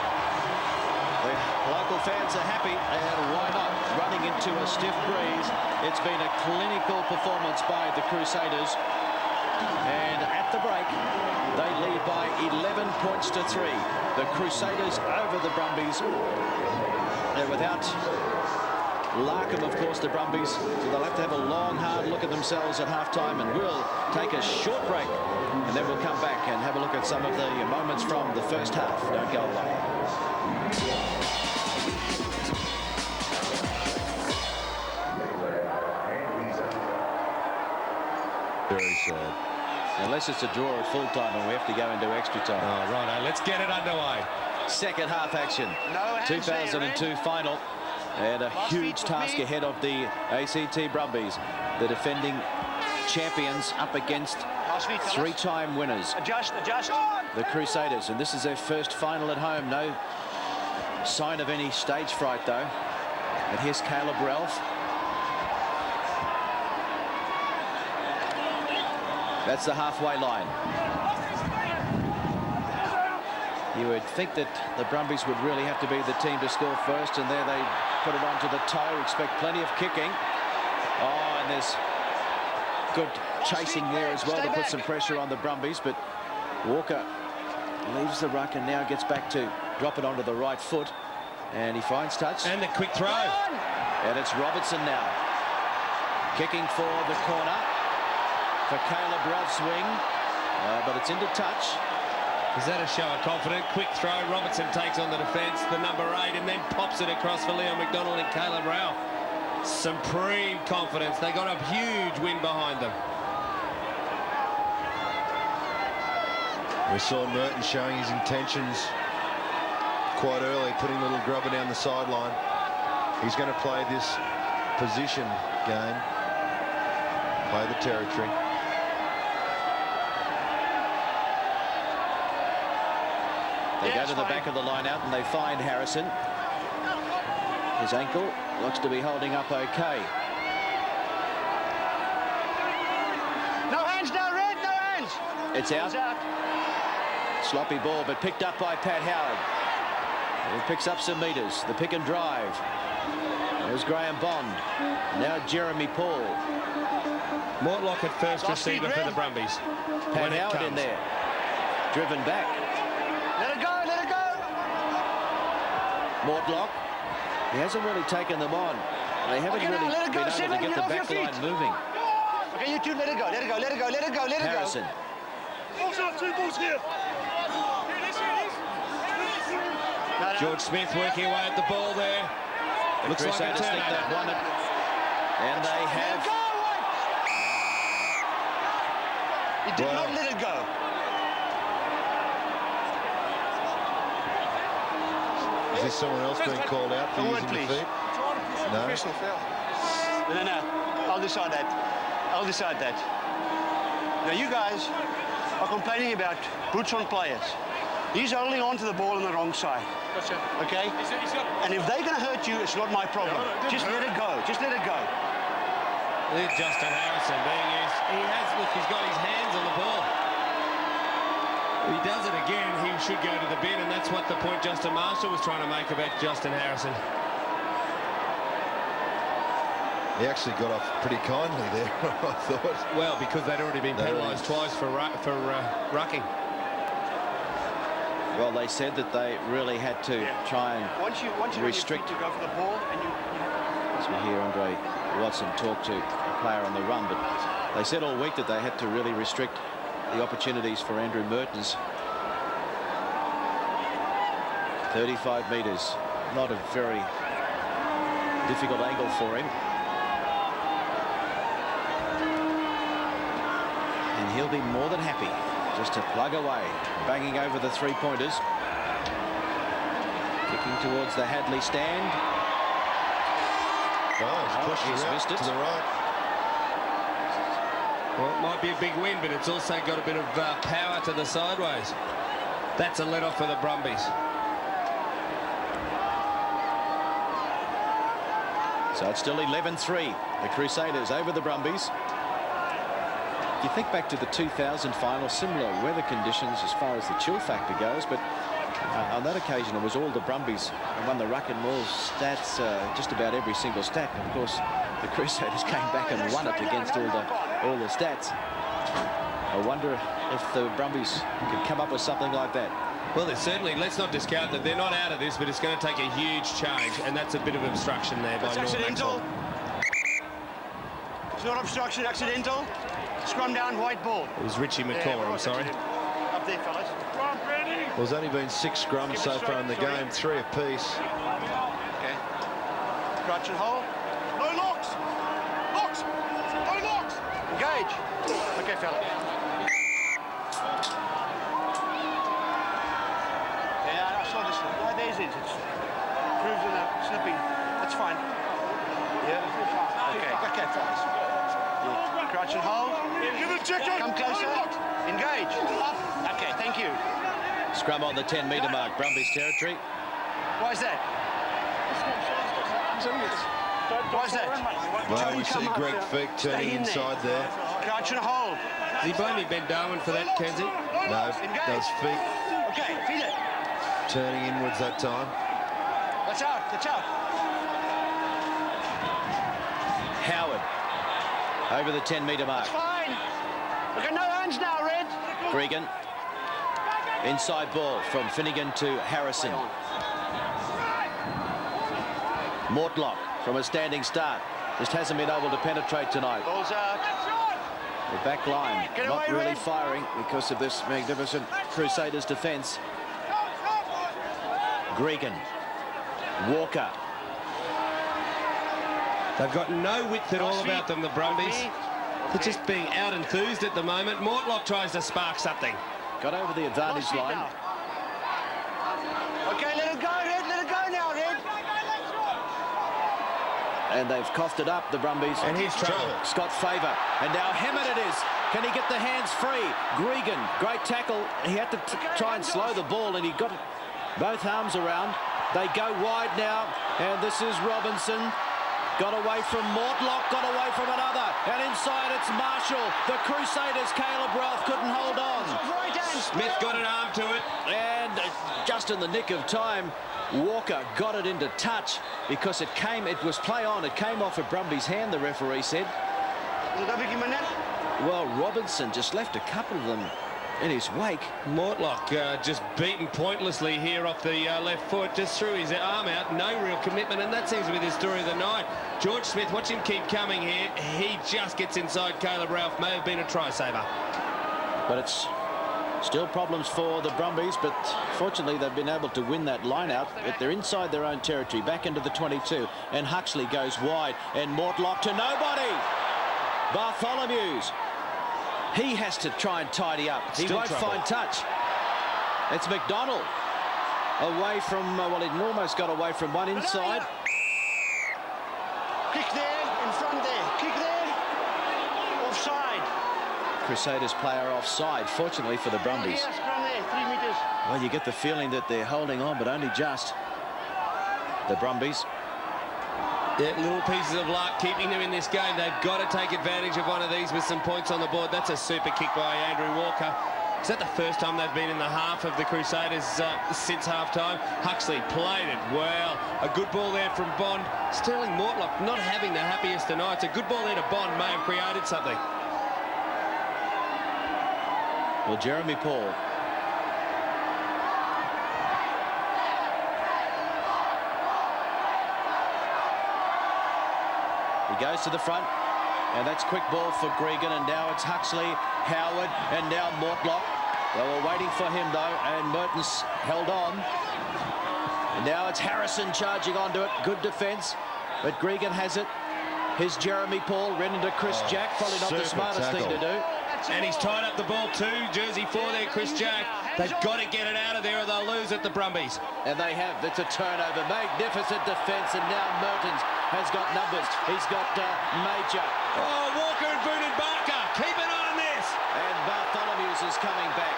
The local fans are happy, and why not? Running into a stiff breeze. It's been a clinical performance by the Crusaders. And at the break, they lead by 11 points to 3. The Crusaders over the Brumbies. They're without Larkham, of course, the Brumbies. So they'll have to have a long, hard look at themselves at halftime, and we'll take a short break. And then we'll come back and have a look at some of the moments from the first half. Don't go away. Very sad. Unless it's a draw at full time and we have to go into extra time. Oh, righto, let's get it underway. Second half action. No hands 2002 there, final. And a huge task ahead of the ACT Brumbies, the defending champions, up against 3-time winners, Adjust. the Crusaders. And this is their first final at home. No sign of any stage fright, though. And here's Caleb Raplh. That's the halfway line. You would think that the Brumbies would really have to be the team to score first, and there they put it onto the toe. Expect plenty of kicking. Oh, and there's good chasing there as well to put some pressure on the Brumbies, but Walker leaves the ruck and now gets back to drop it onto the right foot, and he finds touch. And a quick throw. And it's Robertson now. Kicking for the corner for Caleb Roth's swing, but it's into touch. Is that a show of confidence? Quick throw. Robertson takes on the defence, the number 8, and then pops it across for Leon McDonald and Caleb Rowell. Supreme confidence. They got a huge win behind them. We saw Merhtens showing his intentions quite early, putting little grubber down the sideline. He's going to play this position game, play the territory. They go to the back of the line out and they find Harrison. His ankle looks to be holding up okay. No hands, no red, no hands. It's out. It's out. Sloppy ball, but picked up by Pat Howard. He picks up some metres. The pick and drive. There's Graham Bond. Now Jeremy Paul. Mortlock at first receiver for the Brumbies. Pat Howard in there. Driven back. Let it go, let it go. Mortlock. He hasn't really taken them on. They haven't Okay, really now let it been go, able Simon, to get get the off your back line feet. moving. Okay, you two, let it go, let it go, let it go, let it go, let it go. Harrison. Two balls here. No, no. George Smith working away at the ball there. The Looks like a Crusaders think turnover. they've won it. And they Let it have. go, White. He did Wow. not let it go. Is this someone else being called out for A word, using the please. feet? No. Professional foul. No, no, I'll decide that. I'll decide that. Now, you guys are complaining about boots on players. He's holding on to the ball on the wrong side. Gotcha. Okay? He's got And if they're going to hurt you, it's not my problem. No, it didn't Just let hurt. it go. Just let it go. There's Justin Harrison being used. Look, he's got his hands on the ball. If he does it again, he should go to the bin, and that's what the point Justin Marshall was trying to make about Justin Harrison. He actually got off pretty kindly there, I thought. Well, because they'd already been They already- penalised twice for rucking. Well, they said that they really had to try and Once you restrict. to go for the ball, and you As we hear Andre Watson talk to a player on the run, but they said all week that they had to really restrict the opportunities for Andrew Merhtens. 35 metres, not a very difficult angle for him. And he'll be more than happy just to plug away, banging over the three-pointers. Kicking towards the Hadley stand. Oh, he's pushed he's it out missed it. to the right. Well, it might be a big win, but it's also got a bit of power to the sideways. That's a let-off for the Brumbies. So it's still 11-3. The Crusaders over the Brumbies. If you think back to the 2000 final, similar weather conditions as far as the chill factor goes, but on that occasion it was all the Brumbies who won the ruck and maul stats, just about every single stat. And of course, the Crusaders came back and won it against all the stats. I wonder if the Brumbies could come up with something like that. Well, they're certainly, let's not discount that they're not out of this, but it's going to take a huge change, and that's a bit of obstruction there by It's Norm accidental. Maxwell. It's not obstruction, accidental. Scrum down, white ball. It was Richie Yeah, McCaw, what I'm was sorry. accidental? Up there, fellas. Well, there's only been 6 scrums so far in the game, 3 apiece. Okay. Crutch and hold. No locks. Locks. No locks. Engage. Okay, fella. Yeah, I saw this. Why there's it? It's proves in a slipping. That's fine. Yeah. Okay, fellas. Yeah. Crutch and hold. Give it a check. Come closer. Engage. Okay, thank you. Scrum on the 10-metre mark, Brumbies territory. Why is that? Why is that? Well, we see Greg Feek turning Stay in inside there. Crouch and hold. Is he blaming Ben Darwin for that, Kenzie? No, does Feek. Okay, feel it. Turning inwards that time. That's out, that's out. Howard over the 10-metre mark. Fine. Okay, no hands now, Red. Gregan. Inside ball from Finnegan to Harrison. Mortlock from a standing start. Just hasn't been able to penetrate tonight. Ball's out. The back line Get not away, really Red. firing because of this magnificent Crusaders defence. Gregan. Walker. They've got no width at all about them, the Brumbies. They're just being out enthused at the moment. Mortlock tries to spark something. Got over the advantage line. Now. Okay, let it go, Red. Let it go now, Red. And they've coughed it up, the Brumbies. And here's trouble. Scott Favour. And now Hammett it is. Can he get the hands free? Gregan, great tackle. He had to try and slow the ball, and he got both arms around. They go wide now, and this is Robinson. Got away from Mortlock, got away from another. And inside it's Marshall. The Crusaders, Caleb Ralph couldn't hold on. Smith got an arm to it. And just in the nick of time, Walker got it into touch because it was play on. It came off a Brumbies hand, the referee said. Well, Robinson just left a couple of them in his wake. Mortlock just beaten pointlessly here off the left foot, just threw his arm out, no real commitment, and that seems to be the story of the night. George Smith, watch him keep coming here. He just gets inside Caleb Ralph. May have been a try saver. But it's still problems for the Brumbies, but fortunately they've been able to win that line out. But they're inside their own territory, back into the 22, and Huxley goes wide, and Mortlock to nobody. Bartholomew's. He has to try and tidy up. He won't find touch. It's McDonald away from, well, he almost got away from one inside. Kick there, in front there. Kick there. Offside. Crusaders player offside, fortunately for the Brumbies. Here, scrum there, 3 metres. Well, you get the feeling that they're holding on, but only just. The Brumbies. Yeah, little pieces of luck keeping them in this game. They've got to take advantage of one of these with some points on the board. That's a super kick by Andrew Walker. Is that the first time they've been in the half of the Crusaders since half-time? Huxley played it well. A good ball there from Bond. Sterling Mortlock not having the happiest of nights. A good ball there to Bond may have created something. Well, Jeremy Paul. He goes to the front, and that's quick ball for Gregan, and now it's Huxley, Howard, and now Mortlock. They were waiting for him, though, and Merhtens held on. And now it's Harrison charging onto it. Good defence, but Gregan has it. Here's Jeremy Paul, ran into Chris Jack. Probably not the smartest thing to do. And he's tied up the ball too. Jersey 4 there, Chris Jack. They've got to get it out of there or they'll lose at the Brumbies. And they have. It's a turnover. Magnificent defence, and now Merhtens has got numbers. He's got Major. Oh, Walker and Vunibaka. Keep an eye on this. And Bartholomew's is coming back.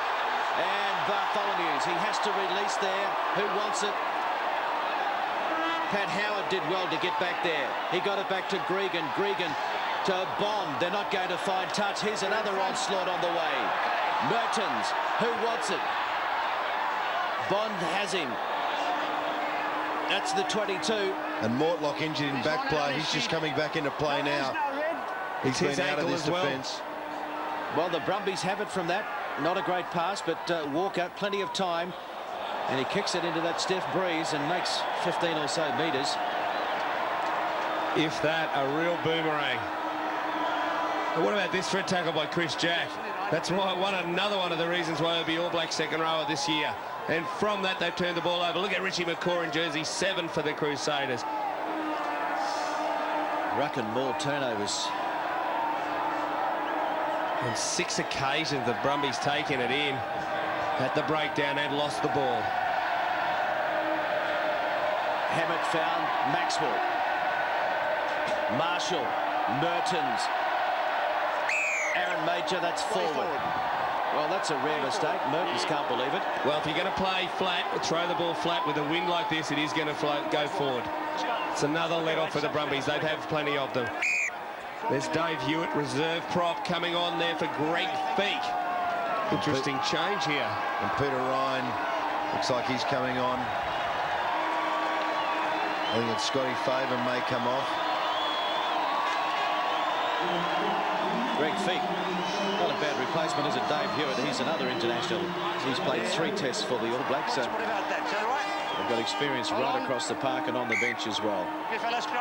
And Bartholomew's, he has to release there. Who wants it? Pat Howard did well to get back there. He got it back to Gregan. Gregan to Bond. They're not going to find touch. Here's another onslaught on the way. Merhtens, who wants it? Bond has him. That's the 22. And Mortlock injured in back play. He's just coming back into play now. He's been out of this defence. Well, the Brumbies have it from that. Not a great pass, but Walker, plenty of time. And he kicks it into that stiff breeze and makes 15 or so metres. If that, a real boomerang. And what about this for a tackle by Chris Jack? That's another one of the reasons why it'll be All Black second rower this year. And from that, they've turned the ball over. Look at Richie McCaw in jersey 7 for the Crusaders. Ruck and more turnovers. On 6 occasions, the Brumbies taken it in at the breakdown and lost the ball. Hammett found Maxwell. Marshall. Merhtens. Aaron Major, that's forward. Well, that's a rare mistake. Merhtens can't believe it. Well, if you're going to play flat, or throw the ball flat with a wind like this, it is going to go forward. It's another let-off for the Brumbies. They've had plenty of them. There's Dave Hewitt, reserve prop, coming on there for Greg Feek. Interesting change here. And Peter Ryan Looks like he's coming on. I think it's Scotty Favour may come off. Greg Feek, not a bad replacement, is it? Dave Hewitt, he's another international. He's played 3 tests for the All Blacks, so they've got experience right across the park and on the bench as well.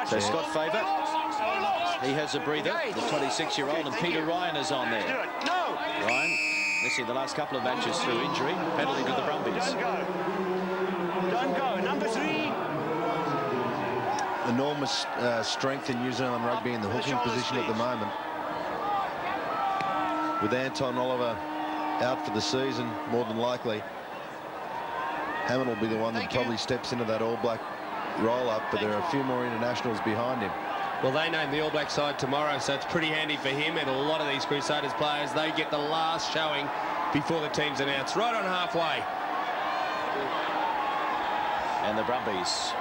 So Scott Favour, he has a breather, the 26-year-old, and Peter Ryan is on there. Ryan missing the last couple of matches through injury, penalty to the Brumbies. Don't go. Number 3. Enormous strength in New Zealand rugby in the hooking position at the moment. With Anton Oliver out for the season, more than likely, Hammond will be the one that probably steps into that All Black roll-up, but there are a few more internationals behind him. Well, they name the All Black side tomorrow, so it's pretty handy for him and a lot of these Crusaders players. They get the last showing before the team's announced, right on halfway. And the Brumbies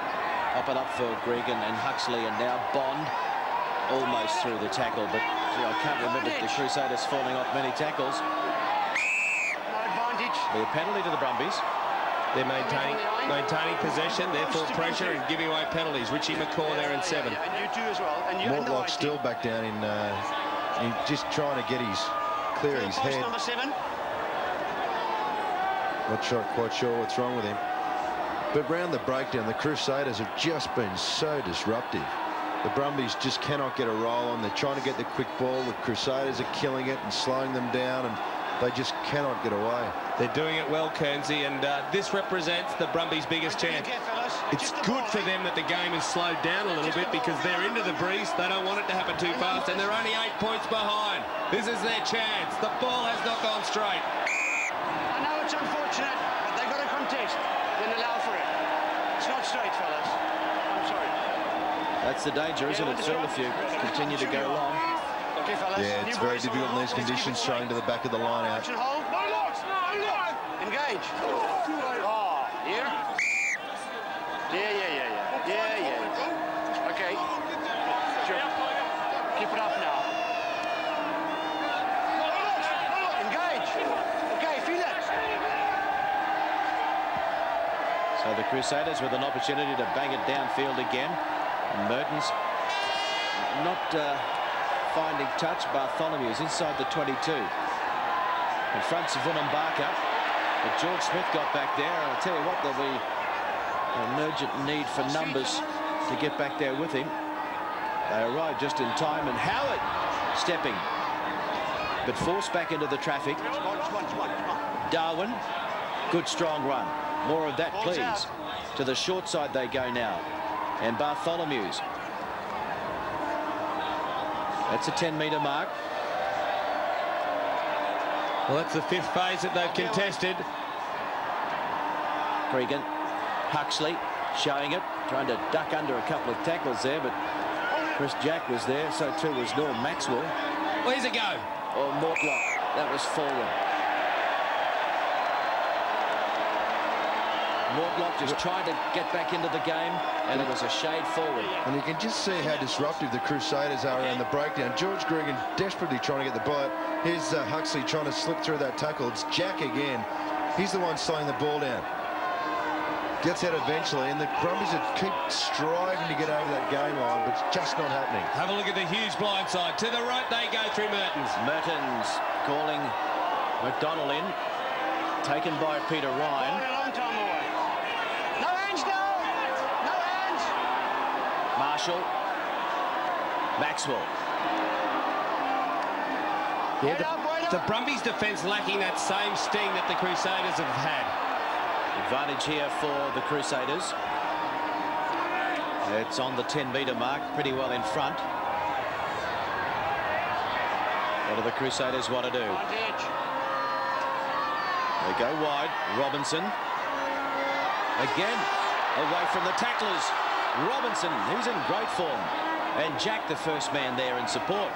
up and up for Gregan and Huxley, and now Bond almost through the tackle, but gee, I can't remember the Crusaders falling off many tackles. No advantage. Be a penalty to the Brumbies. They're maintaining possession, therefore pressure and giving away penalties. Richie McCaw there in 7. And you too as well. And you Mortlock still back down in just trying to get clear his head. Number 7. Not quite sure what's wrong with him. But round the breakdown, the Crusaders have just been so disruptive. The Brumbies just cannot get a roll on. They're trying to get the quick ball. The Crusaders are killing it and slowing them down, and they just cannot get away. They're doing it well, Kernsey, and this represents the Brumbies' biggest chance. It's good for them that the game is slowed down a little bit because they're into the breeze. They don't want it to happen too fast, and they're only 8 points behind. This is their chance. The ball has not gone straight. I know it's unfortunate, but they've got to contest. Then allow for it. It's not straight, fellas. I'm sorry. That's the danger, isn't it, Phil, if you continue to go long? Okay, fellas. Yeah, it's very difficult in these conditions, throwing to the back of the line out. Hold. Engage. Oh, here. Yeah. Okay. Sure. Keep it up now. Engage. Okay, feel it. So the Crusaders with an opportunity to bang it downfield again. And Merhtens not finding touch. Bartholomew is inside the 22. Confronts Vunibaka. But George Smith got back there. And I'll tell you what, there'll be an urgent need for numbers to get back there with him. They arrived just in time, and Howard stepping, but forced back into the traffic. Darwin, good strong run. More of that, please. To the short side they go now. And Bartholomew's. That's a 10-metre mark. Well, that's the 5th phase that they've contested. Cregan, Huxley showing it, trying to duck under a couple of tackles there, but Chris Jack was there, so too was Norm Maxwell. Where's it go? Oh, Mortlock, that was forward. Mortlock just trying to get back into the game, and it was a shade forward. And you can just see how disruptive the Crusaders are around the breakdown. George Gregan desperately trying to get the ball. Here's Huxley trying to slip through that tackle. It's Jack again. He's the one slowing the ball down. Gets out eventually, and the Brumbies keep striving to get over that game line, but it's just not happening. Have a look at the huge blindside. To the right they go through Merhtens. Merhtens calling McDonald in. Taken by Peter Ryan. A long time away. No hands now. No hands. Marshall. Maxwell. Yeah, the Brumbies defence lacking that same sting that the Crusaders have had. Advantage here for the Crusaders. It's on the 10-metre mark, pretty well in front. What do the Crusaders want to do? They go wide. Robinson. Again, away from the tacklers. Robinson, he's in great form. And Jack, the first man there in support.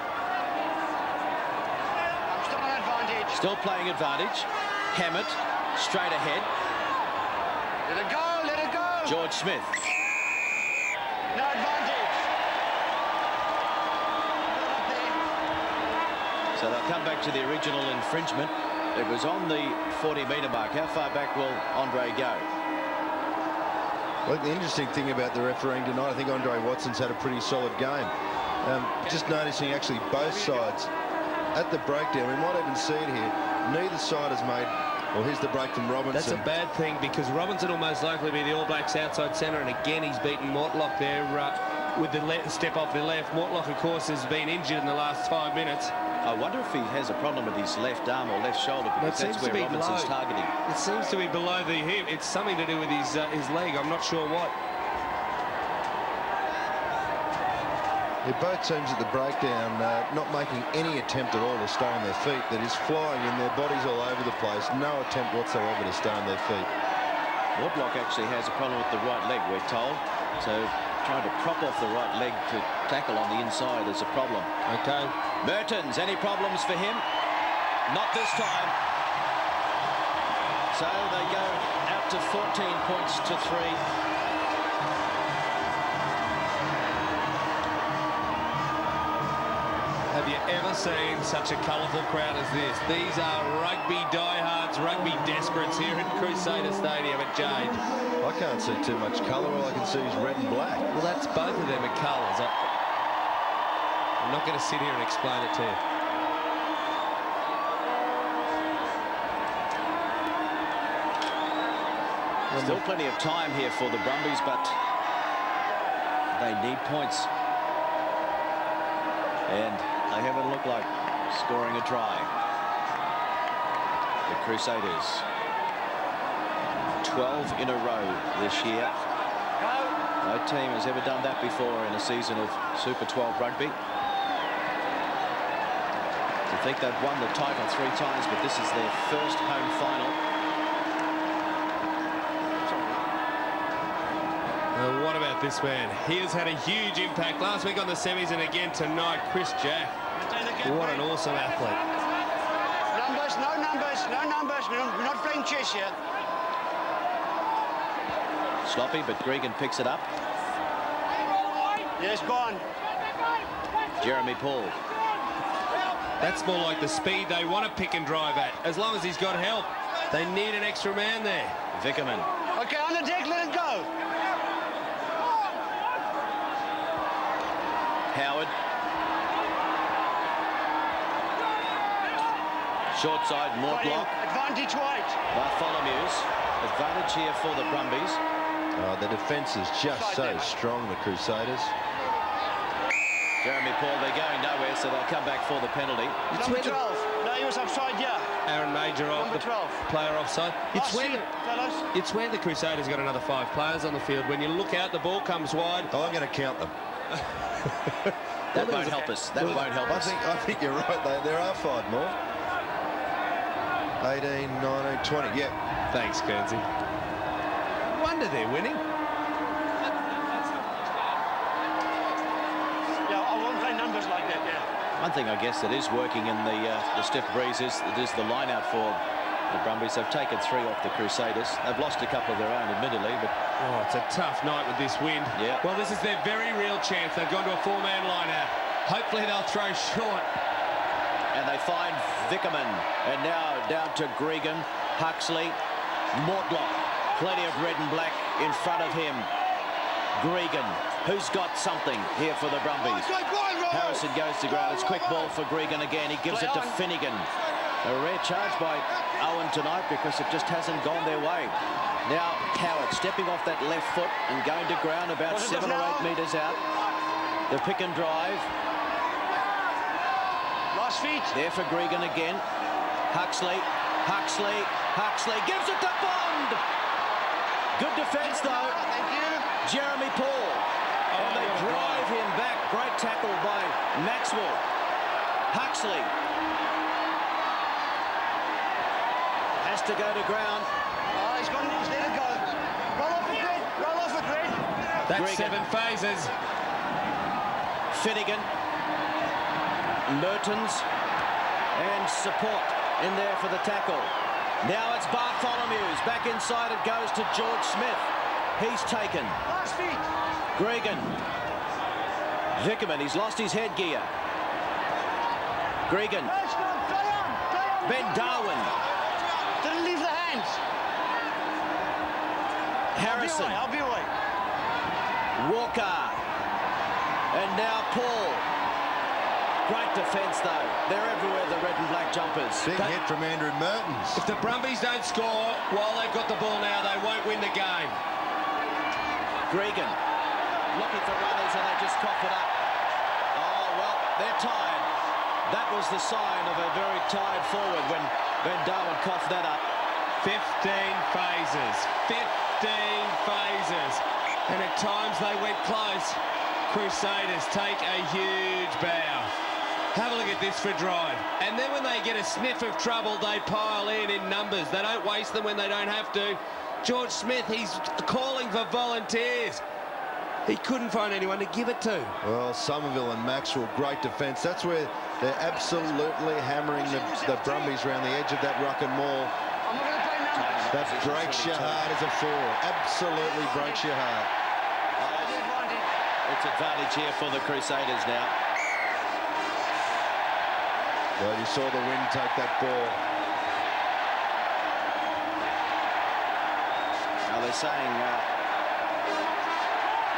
Still on advantage. Still playing advantage. Hammett, straight ahead. Let it go, let it go. George Smith. No advantage. So they'll come back to the original infringement. It was on the 40-metre mark. How far back will Andre go? Well, the interesting thing about the refereeing tonight, I think Andre Watson's had a pretty solid game. Just noticing actually both sides at the breakdown. We might even see it here. Neither side has made. Well, here's the break from Robinson. That's a bad thing because Robinson will most likely be the All Blacks outside centre, and again he's beaten Mortlock there with the step off the left. Mortlock, of course, has been injured in the last 5 minutes. I wonder if he has a problem with his left arm or left shoulder, because that's where Robinson's targeting. It seems to be below the hip. It's something to do with his leg. I'm not sure what. Both teams at the breakdown not making any attempt at all to stay on their feet. They're just flying in, their bodies all over the place. No attempt whatsoever to stay on their feet. Mortlock actually has a problem with the right leg, we're told. So trying to prop off the right leg to tackle on the inside is a problem. Okay. Merhtens, any problems for him? Not this time. So they go out to 14 points to 3. Have you ever seen such a colourful crowd as this? These are rugby diehards, rugby desperates here at Crusader Stadium at Jade. I can't see too much colour. All I can see is red and black. Well, that's both of them are colours. I'm not going to sit here and explain it to you. Still plenty of time here for the Brumbies, but they need points. And they haven't looked like scoring a try. The Crusaders, 12 in a row this year. No team has ever done that before in a season of Super 12 rugby. To think they've won the title 3 times, but this is their first home final. What about this man? He has had a huge impact last week on the semis and again tonight. Chris Jack. What an awesome athlete. Numbers, no numbers, no numbers. We're not playing chess here. Sloppy, but Gregan picks it up. Yes, gone. Jeremy Paul. That's more like the speed they want to pick and drive at. As long as he's got help. They need an extra man there. Vickerman. Okay, on the deck, let it go. Howard. Short side, Mortlock. Advantage white. Bartholomew's. Advantage here for the Brumbies. Oh, the defence is just so strong, the Crusaders. Jeremy Paul, they're going nowhere, so they'll come back for the penalty. Number 12. No, he was offside, yeah. Aaron Major off, the 12. Player offside. It's where the Crusaders got another 5 players on the field. When you look out, the ball comes wide. Oh, I'm going to count them. That won't help us. That won't help us. I think you're right. There are 5 more. 18, 19, 20. Yep. Thanks, Guernsey. Wonder they're winning. Yeah, I won't play numbers like that, yeah. One thing I guess that is working in the stiff breeze is the line out for the Brumbies. They've taken 3 off the Crusaders. They've lost a couple of their own, admittedly, but oh, it's a tough night with this wind. Yeah. Well, this is their very real chance. They've gone to a 4-man line out. Hopefully they'll throw short. and they find Vickerman, and now down to Gregan, Huxley, Mortlock, plenty of red and black in front of him. Gregan, who's got something here for the Brumbies. Harrison goes to ground. It's quick ball for Gregan again. He gives it to Finnegan. A rare charge by Owen tonight because it just hasn't gone their way. Now Howard stepping off that left foot and going to ground about 7 or 8 metres out. The pick and drive. Last feet. There for Gregan again. Huxley gives it to Bond. Good defence though. Thank you. Jeremy Paul. And they drive him back. Great tackle by Maxwell. Huxley has to go to ground. Oh, he's let it go. Roll off it, Greg. Roll off it, Greg. That's Gregan. 7 phases. Finnegan. Merhtens. And support in there for the tackle. Now it's Bartholomew's. Back inside it goes to George Smith. He's taken. Last feet. Gregan. Vickerman, he's lost his headgear. Gregan. Ben Darwin. Didn't leave the hands. Harrison. I'll be away. Walker. And now Paul. Great defence, though. They're everywhere, the red and black jumpers. Big hit from Andrew Merhtens. If the Brumbies don't score while they've got the ball now, they won't win the game. Gregan looking for runners, and they just cough it up. Oh, well, they're tired. That was the sign of a very tired forward when Ben Darwin coughed that up. 15 phases. 15 phases. And at times they went close. Crusaders take a huge bow. Have a look at this for drive. And then when they get a sniff of trouble, they pile in numbers. They don't waste them when they don't have to. George Smith, he's calling for volunteers. He couldn't find anyone to give it to. Well, Somerville and Maxwell, great defence. That's where they're absolutely hammering the Brumbies around the edge of that ruck and maul. I'm not going to play now. That breaks your heart as a forward. Absolutely breaks your heart. It's advantage here for the Crusaders now. Well, you saw the wind take that ball. Now they're saying that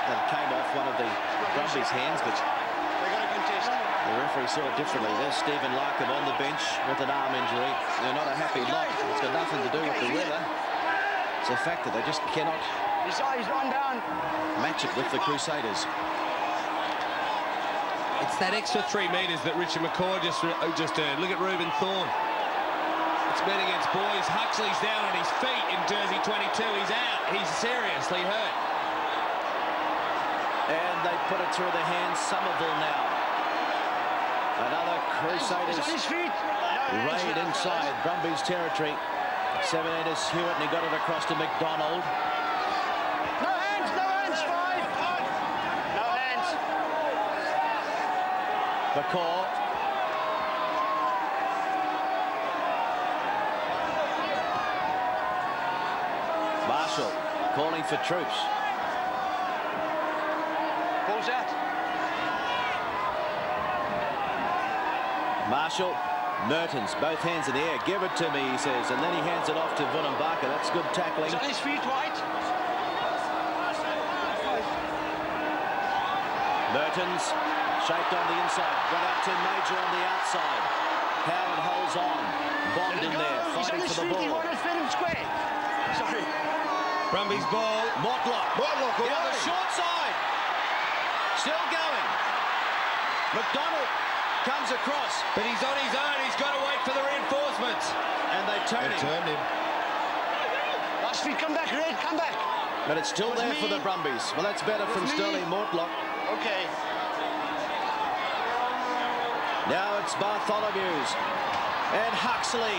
it came off one of the Brumbies' hands, but They're going to contest. the referee saw it differently. There's Stephen Larkham on the bench with an arm injury. They're not a happy lot. It's got nothing to do with the weather. It's a fact that they just cannot He's run down. match it with the Crusaders. It's that extra 3 metres that Richard McCaw just earned. Look at Rueben Thorne. It's men against boys. Huxley's down on his feet in jersey 22. He's out. He's seriously hurt. And they put it through the hands. Somerville now. Another Crusaders He's on his feet. raid inside Brumbies territory. 17 is Hewitt, and he got it across to McDonald. No hands, 5. No hands. McCaw. Marshall calling for troops. Ball's out. Marshall, Merhtens, both hands in the air. Give it to me, he says, and then he hands it off to Vunibaka. That's good tackling. He's on his feet, White. Merhtens, shaped on the inside. Got out to Major on the outside. Howard holds on. Bond in there, He's on fighting his for the feet. He ball. wanted to fit him square. Sorry. Brumbies ball. Mortlock. Mortlock Down away. the short side. Still going. McDonald comes across. But he's on his own. He's got to wait for the reinforcements. And they turn They him. turned him. Last feet, come back, Red, come back. But it's still It was there for me. the Brumbies. Well, that's better from me. Sterling Mortlock. Okay. Now it's Bartholomew's. And Huxley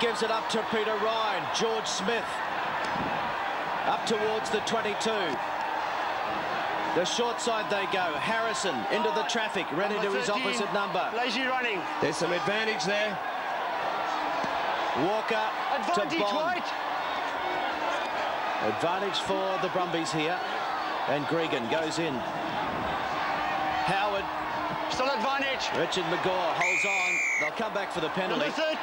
gives it up to Peter Ryan. George Smith up towards the 22. The short side they go. Harrison into the traffic, ready to his 13. opposite number. Lazy running. There's some advantage there. Walker Advantage, to Bond. White. Advantage for the Brumbies here. And Gregan goes in. Howard. Still advantage. Richard McGaw holds on. They'll come back for the penalty. Number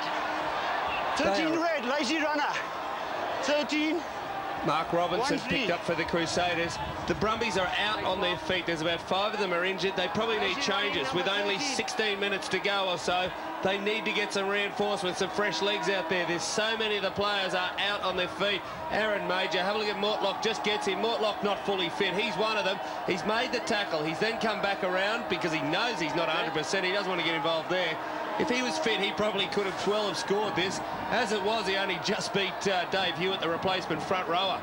13 Red, lazy runner. 13. Mark Robinson 1-3. picked up for the Crusaders. The Brumbies are out on their feet. There's about 5 of them are injured. They probably need changes. With only 16 minutes to go or so, they need to get some reinforcements, some fresh legs out there. There's so many of the players are out on their feet. Aaron Major, have a look at Mortlock, just gets him. Mortlock not fully fit. He's one of them. He's made the tackle. He's then come back around because he knows he's not 100%. He doesn't want to get involved there. If he was fit, he probably could have well have scored this. As it was, he only just beat Dave Hewitt, the replacement front rower.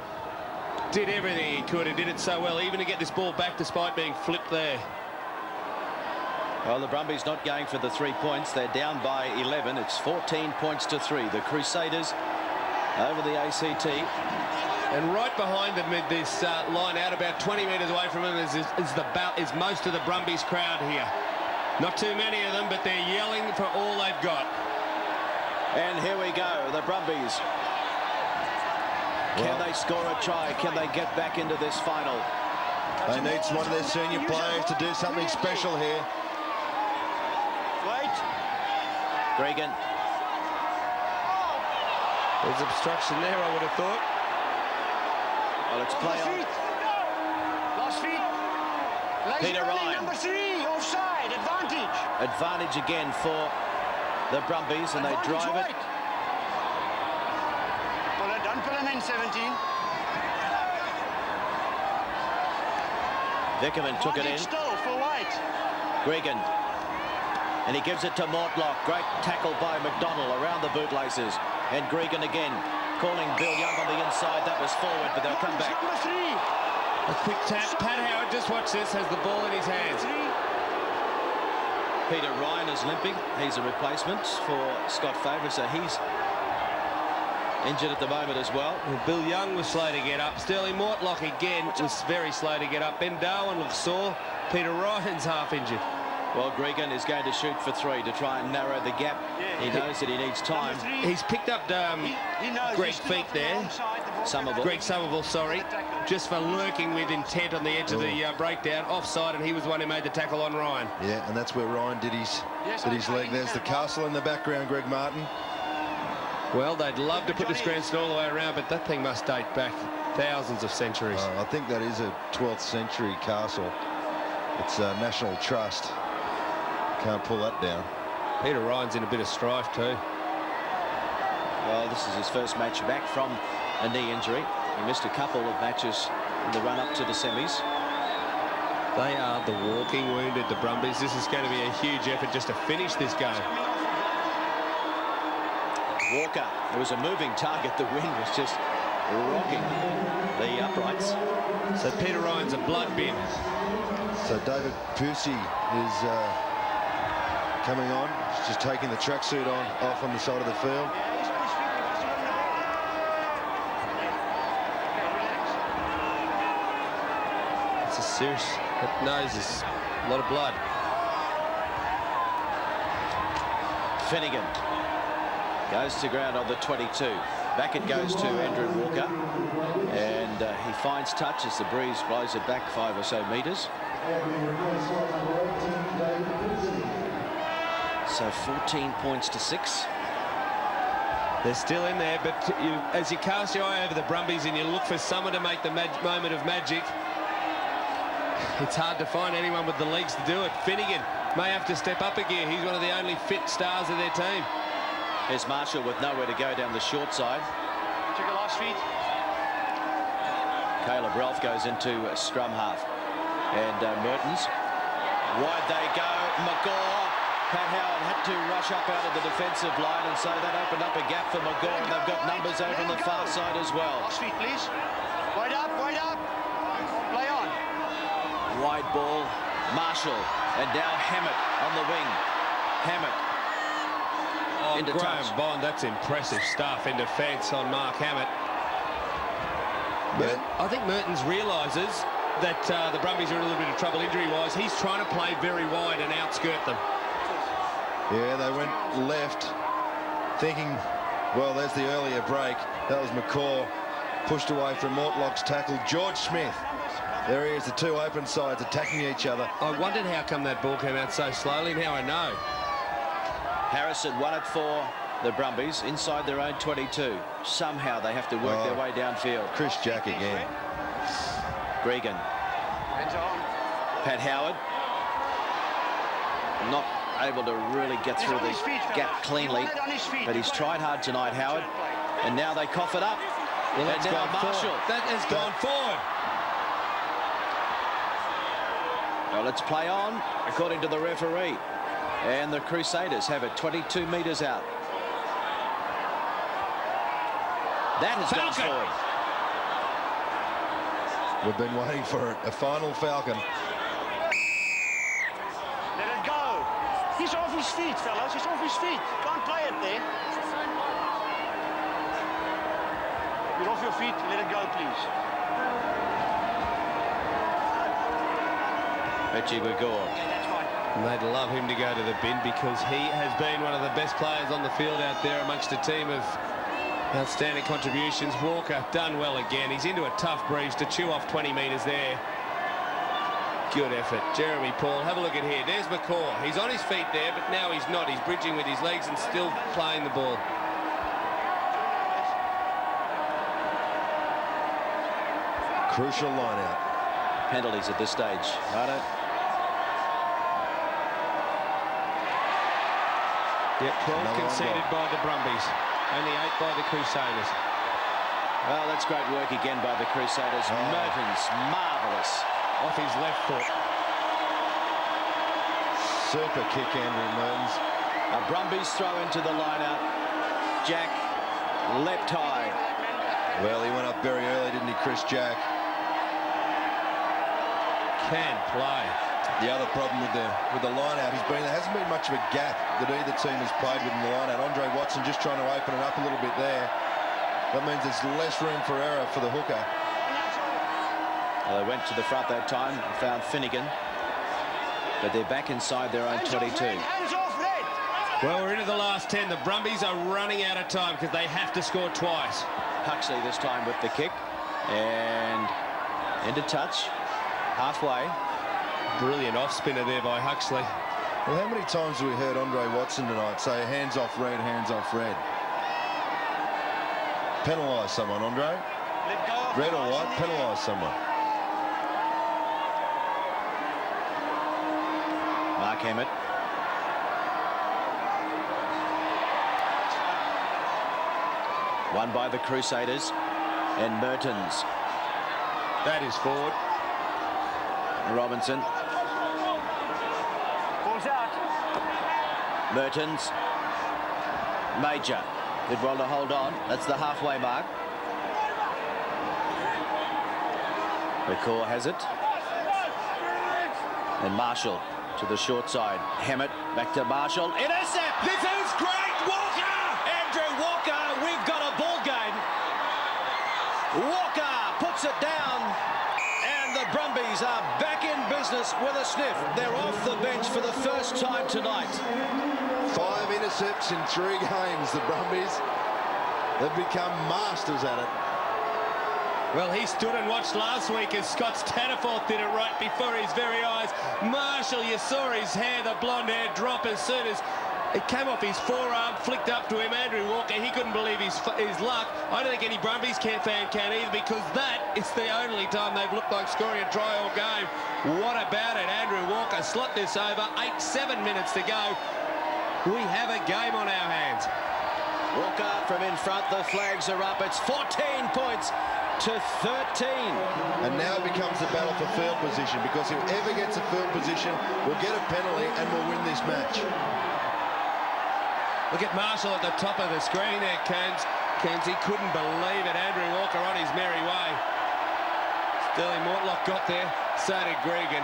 Did everything he could and did it so well, even to get this ball back despite being flipped there. Well, the Brumbies not going for the 3 points. They're down by 11. It's 14 points to 3. The Crusaders over the ACT. And right behind them in this line out, about 20 metres away from them, is most of the Brumbies crowd here. Not too many of them, but they're yelling for all they've got. And here we go, the Brumbies. Can they score a try? Can they get back into this final? They need one of their senior players to do something special here. Wait. Gregan. There's obstruction there, I would have thought. Well, it's play on. Last feet. Peter Ryan. Number 3, offside, advantage. Advantage again for the Brumbies, and they drive it. Don't pull him in, 17. Vickerman took it in. Still for White. Gregan. And he gives it to Mortlock. Great tackle by McDonald around the bootlaces. And Gregan again, calling Bill Young on the inside. That was forward, but they'll come back. Number 3. A quick tap. Pat Howard, just watch this, has the ball in his hands. Peter Ryan is limping. He's a replacement for Scott Favour, so he's injured at the moment as well. Bill Young was slow to get up. Sterling Mortlock again was very slow to get up. Ben Darwin looks sore. Peter Ryan's half injured. Well, Gregan is going to shoot for 3 to try and narrow the gap. He knows that he needs time. He's picked up Greg Feet there. Somerville. Greg Somerville, sorry, just for lurking with intent on the edge of the breakdown, offside, and he was the one who made the tackle on Ryan. Yeah, and that's where Ryan did his leg. There's the castle in the background, Greg Martin. Well, they'd love to put the grandstand all the way around, but that thing must date back thousands of centuries. I think that is a 12th century castle. It's a National Trust. Can't pull that down. Peter Ryan's in a bit of strife too. Well, this is his first match back from a knee injury. He missed a couple of matches in the run-up to the semis. They are the walking wounded, the Brumbies. This is going to be a huge effort just to finish this game. Walker, it was a moving target. The wind was just rocking the uprights. So Peter Ryan's a blood bin. So David Pusey is coming on. He's just taking the tracksuit off on the side of the field. It's a serious, that nose is a lot of blood. Finnegan goes to ground on the 22. Back it goes to Andrew Walker, and he finds touch as the breeze blows it back 5 or so metres. So 14 points to 6. They're still in there, but as you cast your eye over the Brumbies and you look for someone to make the moment of magic, it's hard to find anyone with the legs to do it. Finnegan may have to step up a gear. He's one of the only fit stars of their team. Here's Marshall with nowhere to go down the short side. Check the last feet. Caleb Ralph goes into scrum half. And Merhtens. Wide they go. McGaw. Pat Howard had to rush up out of the defensive line, and so that opened up a gap for McGaw, and they've got numbers over on the far side as well. Last feet, please. Wide up, wide up. Play on. Wide ball. Marshall. And now Hammett on the wing. Hammett. Oh, into Graham touch. Bond, that's impressive stuff in defence on Mark Hammett. But I think Merhtens realises that the Brumbies are in a little bit of trouble injury-wise. He's trying to play very wide and outskirt them. Yeah, they went left, thinking, well, there's the earlier break. That was McCaw, pushed away from Mortlock's tackle. George Smith. There he is, the two open sides attacking each other. I wondered how come that ball came out so slowly. Now I know. Harrison won it for the Brumbies inside their own 22. Somehow they have to work their way downfield. Chris Jack again. Gregan. Pat Howard. Not able to really get through the gap cleanly, but he's tried hard tonight, Howard. And now they cough it up. Well, that's and now gone Marshall. Forward. That has gone forward. Well, it's play on, according to the referee. And the Crusaders have it 22 metres out. That has gone forward. We've been waiting for it. A final Falcon. Let it go. He's off his feet, fellas. He's off his feet. Can't play it there. You're off your feet. Let it go, please. Reggie Magor. And they'd love him to go to the bin because he has been one of the best players on the field out there amongst a team of outstanding contributions. Walker done well again. He's into a tough breeze to chew off 20 metres there. Good effort. Jeremy Paul, have a look at here. There's McCaw. He's on his feet there, but now he's not. He's bridging with his legs and still playing the ball. Crucial line out. Penalties at this stage. Righto. Yep, 12 Another one conceded by the Brumbies. Only 8 by the Crusaders. Well, that's great work again by the Crusaders. Merhtens, marvellous. Off his left foot. Super kick, Andrew Merhtens. A Brumbies throw into the line-out. Jack, left high. Well, he went up very early, didn't he, Chris Jack? Can play. The other problem with the line-out has been there hasn't been much of a gap that either team has played within the line-out. Andre Watson just trying to open it up a little bit there. That means there's less room for error for the hooker. Well, they went to the front that time and found Finnegan. But they're back inside their own 22. Hands off, red. Well, we're into the last 10. The Brumbies are running out of time because they have to score twice. Huxley this time with the kick. And into touch. Halfway. Brilliant off-spinner there by Huxley. Well, how many times have we heard Andre Watson tonight say hands off red, hands off red? Penalise someone, Andre. Let go. Red or white, penalise someone. Mark Emmett. Won by the Crusaders. And Merhtens. That is forward. Robinson. Balls out. Merhtens. Major. Did well to hold on. That's the halfway mark. McCaw has it. And Marshall to the short side. Hammett back to Marshall. Intercept! This is great! Walker! Andrew Walker, we've got a ball game. Walker puts it down. And the Brumbies are back in business with a sniff. They're off the bench for the first time tonight. 5 intercepts in 3 games, the Brumbies. They've become masters at it. Well, he stood and watched last week as Scott Staniforth did it right before his very eyes. Marshall, you saw his hair, the blonde hair drop as soon as it came off his forearm, flicked up to him. Andrew Walker, he couldn't believe his luck. I don't think any Brumbies fan can either, because that is the only time they've looked like scoring a try all game. What about it? Andrew Walker slot this over. 7 minutes to go. We have a game on our hands. Walker from in front, the flags are up. It's 14 points to 13. And now it becomes the battle for field position, because whoever gets a field position will get a penalty and will win this match. Look at Marshall at the top of the screen there, Kearns. He couldn't believe it. Andrew Walker on his merry way. Sterling Mortlock got there. So did Gregan.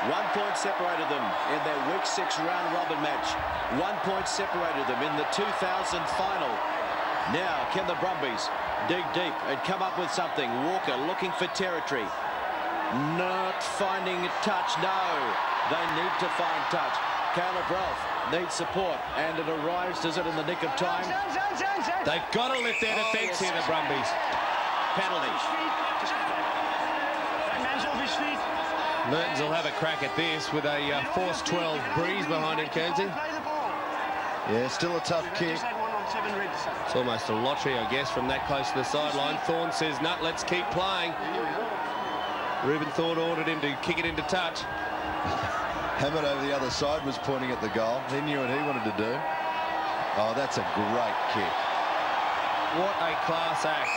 1 point separated them in their week 6 round robin match. 1 point separated them in the 2000 final. Now, can the Brumbies dig deep and come up with something? Walker looking for territory. Not finding touch. No, they need to find touch. Caleb Ralph needs support, and it arrives, does it, in the nick of time? They've got to lift their defence here, the Brumbies. Penalty. Man's off his feet. Merhtens will have a crack at this with a force 12 breeze behind him, Kearnsy. Play the ball. Yeah, still a tough kick. Just had 1 on 7 reds. It's almost a lottery, I guess, from that close to the sideline. Thorne says, "Nut, let's keep playing." Rueben Thorne ordered him to kick it into touch. Hammett over the other side was pointing at the goal. He knew what he wanted to do. Oh, that's a great kick. What a class act.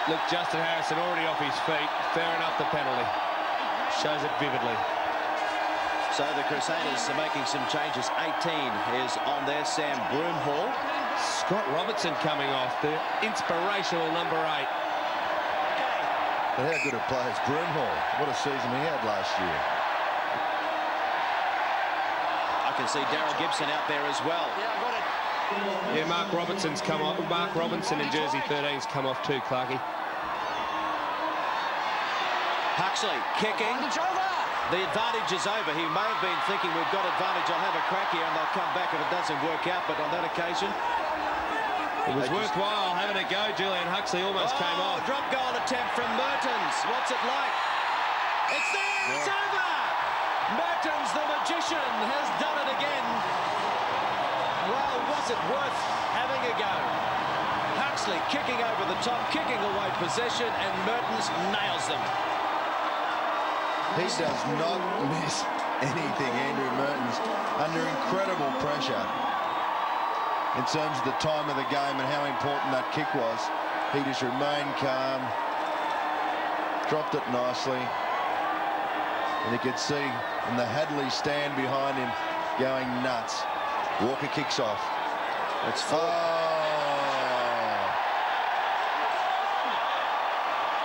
Look, Justin Harrison already off his feet. Fair enough, the penalty. Shows it vividly. So the Crusaders are making some changes. 18 is on there. Sam Broomhall. Scott Robertson coming off, the inspirational number 8. But how good a player is Broomhall? What a season he had last year. I can see Darryl Gibson out there as well. Yeah, I got it. Yeah, Mark Robinson's come off. Mark Robinson in jersey 13's come off too, Clarkie. Huxley kicking. It's over. The advantage is over. He may have been thinking, we've got advantage, I'll have a crack here, and they'll come back if it doesn't work out. But on that occasion, It was worthwhile having a go. Julian Huxley almost came off. Drop goal attempt from Merhtens. What's it like? It's there. It's over. Merhtens, the magician, has done it again. Well, was it worth having a go? Huxley kicking over the top, kicking away possession, and Merhtens nails them. He does not miss anything, Andrew Merhtens, under incredible pressure in terms of the time of the game and how important that kick was. He just remained calm, dropped it nicely, and you could see in the Hadley stand behind him going nuts. Walker kicks off. It's full.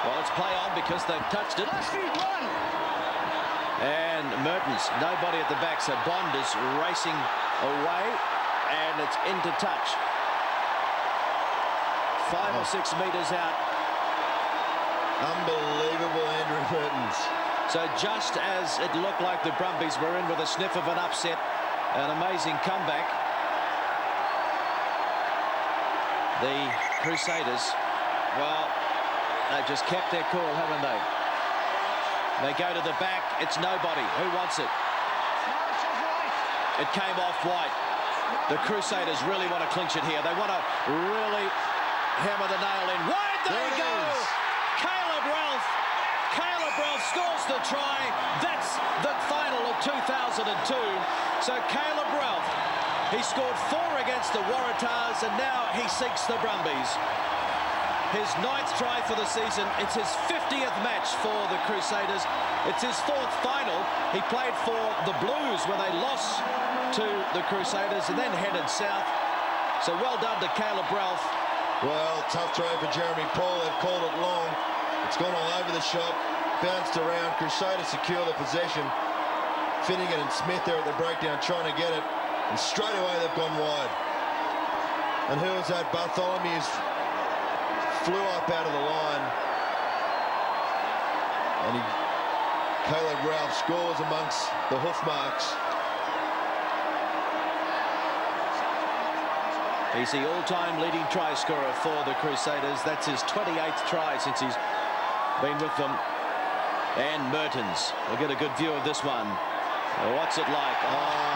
Well, it's play on because they've touched it. And Merhtens, nobody at the back, so Bond is racing away, and it's into touch. 5 or 6 metres out. Unbelievable, Andrew Merhtens. So just as it looked like the Brumbies were in with a sniff of an upset, an amazing comeback, the Crusaders, well, they've just kept their cool, haven't they? They go to the back. It's nobody. Who wants it? It came off White. The Crusaders really want to clinch it here. They want to really hammer the nail in. Wide they go! Caleb Raplh. Caleb Raplh scores the try. That's the final of 2002. So Caleb Raplh, he scored 4 against the Waratahs, and now he seeks the Brumbies. His 9th try for the season. It's his 50th match for the Crusaders. It's his 4th final. He played for the Blues when they lost to the Crusaders and then headed south. So well done to Caleb Raplh. Well, tough throw for Jeremy Paul. They've called it long. It's gone all over the shop. Bounced around. Crusaders secure the possession. Finnegan and Smith there at the breakdown trying to get it. And straight away they've gone wide. And who was that? Bartholomew's flew up out of the line, and Caleb Raplh scores amongst the hoof marks. He's the all-time leading try scorer for the Crusaders. That's his 28th try since he's been with them. And Merhtens, we'll get a good view of this one. What's it like?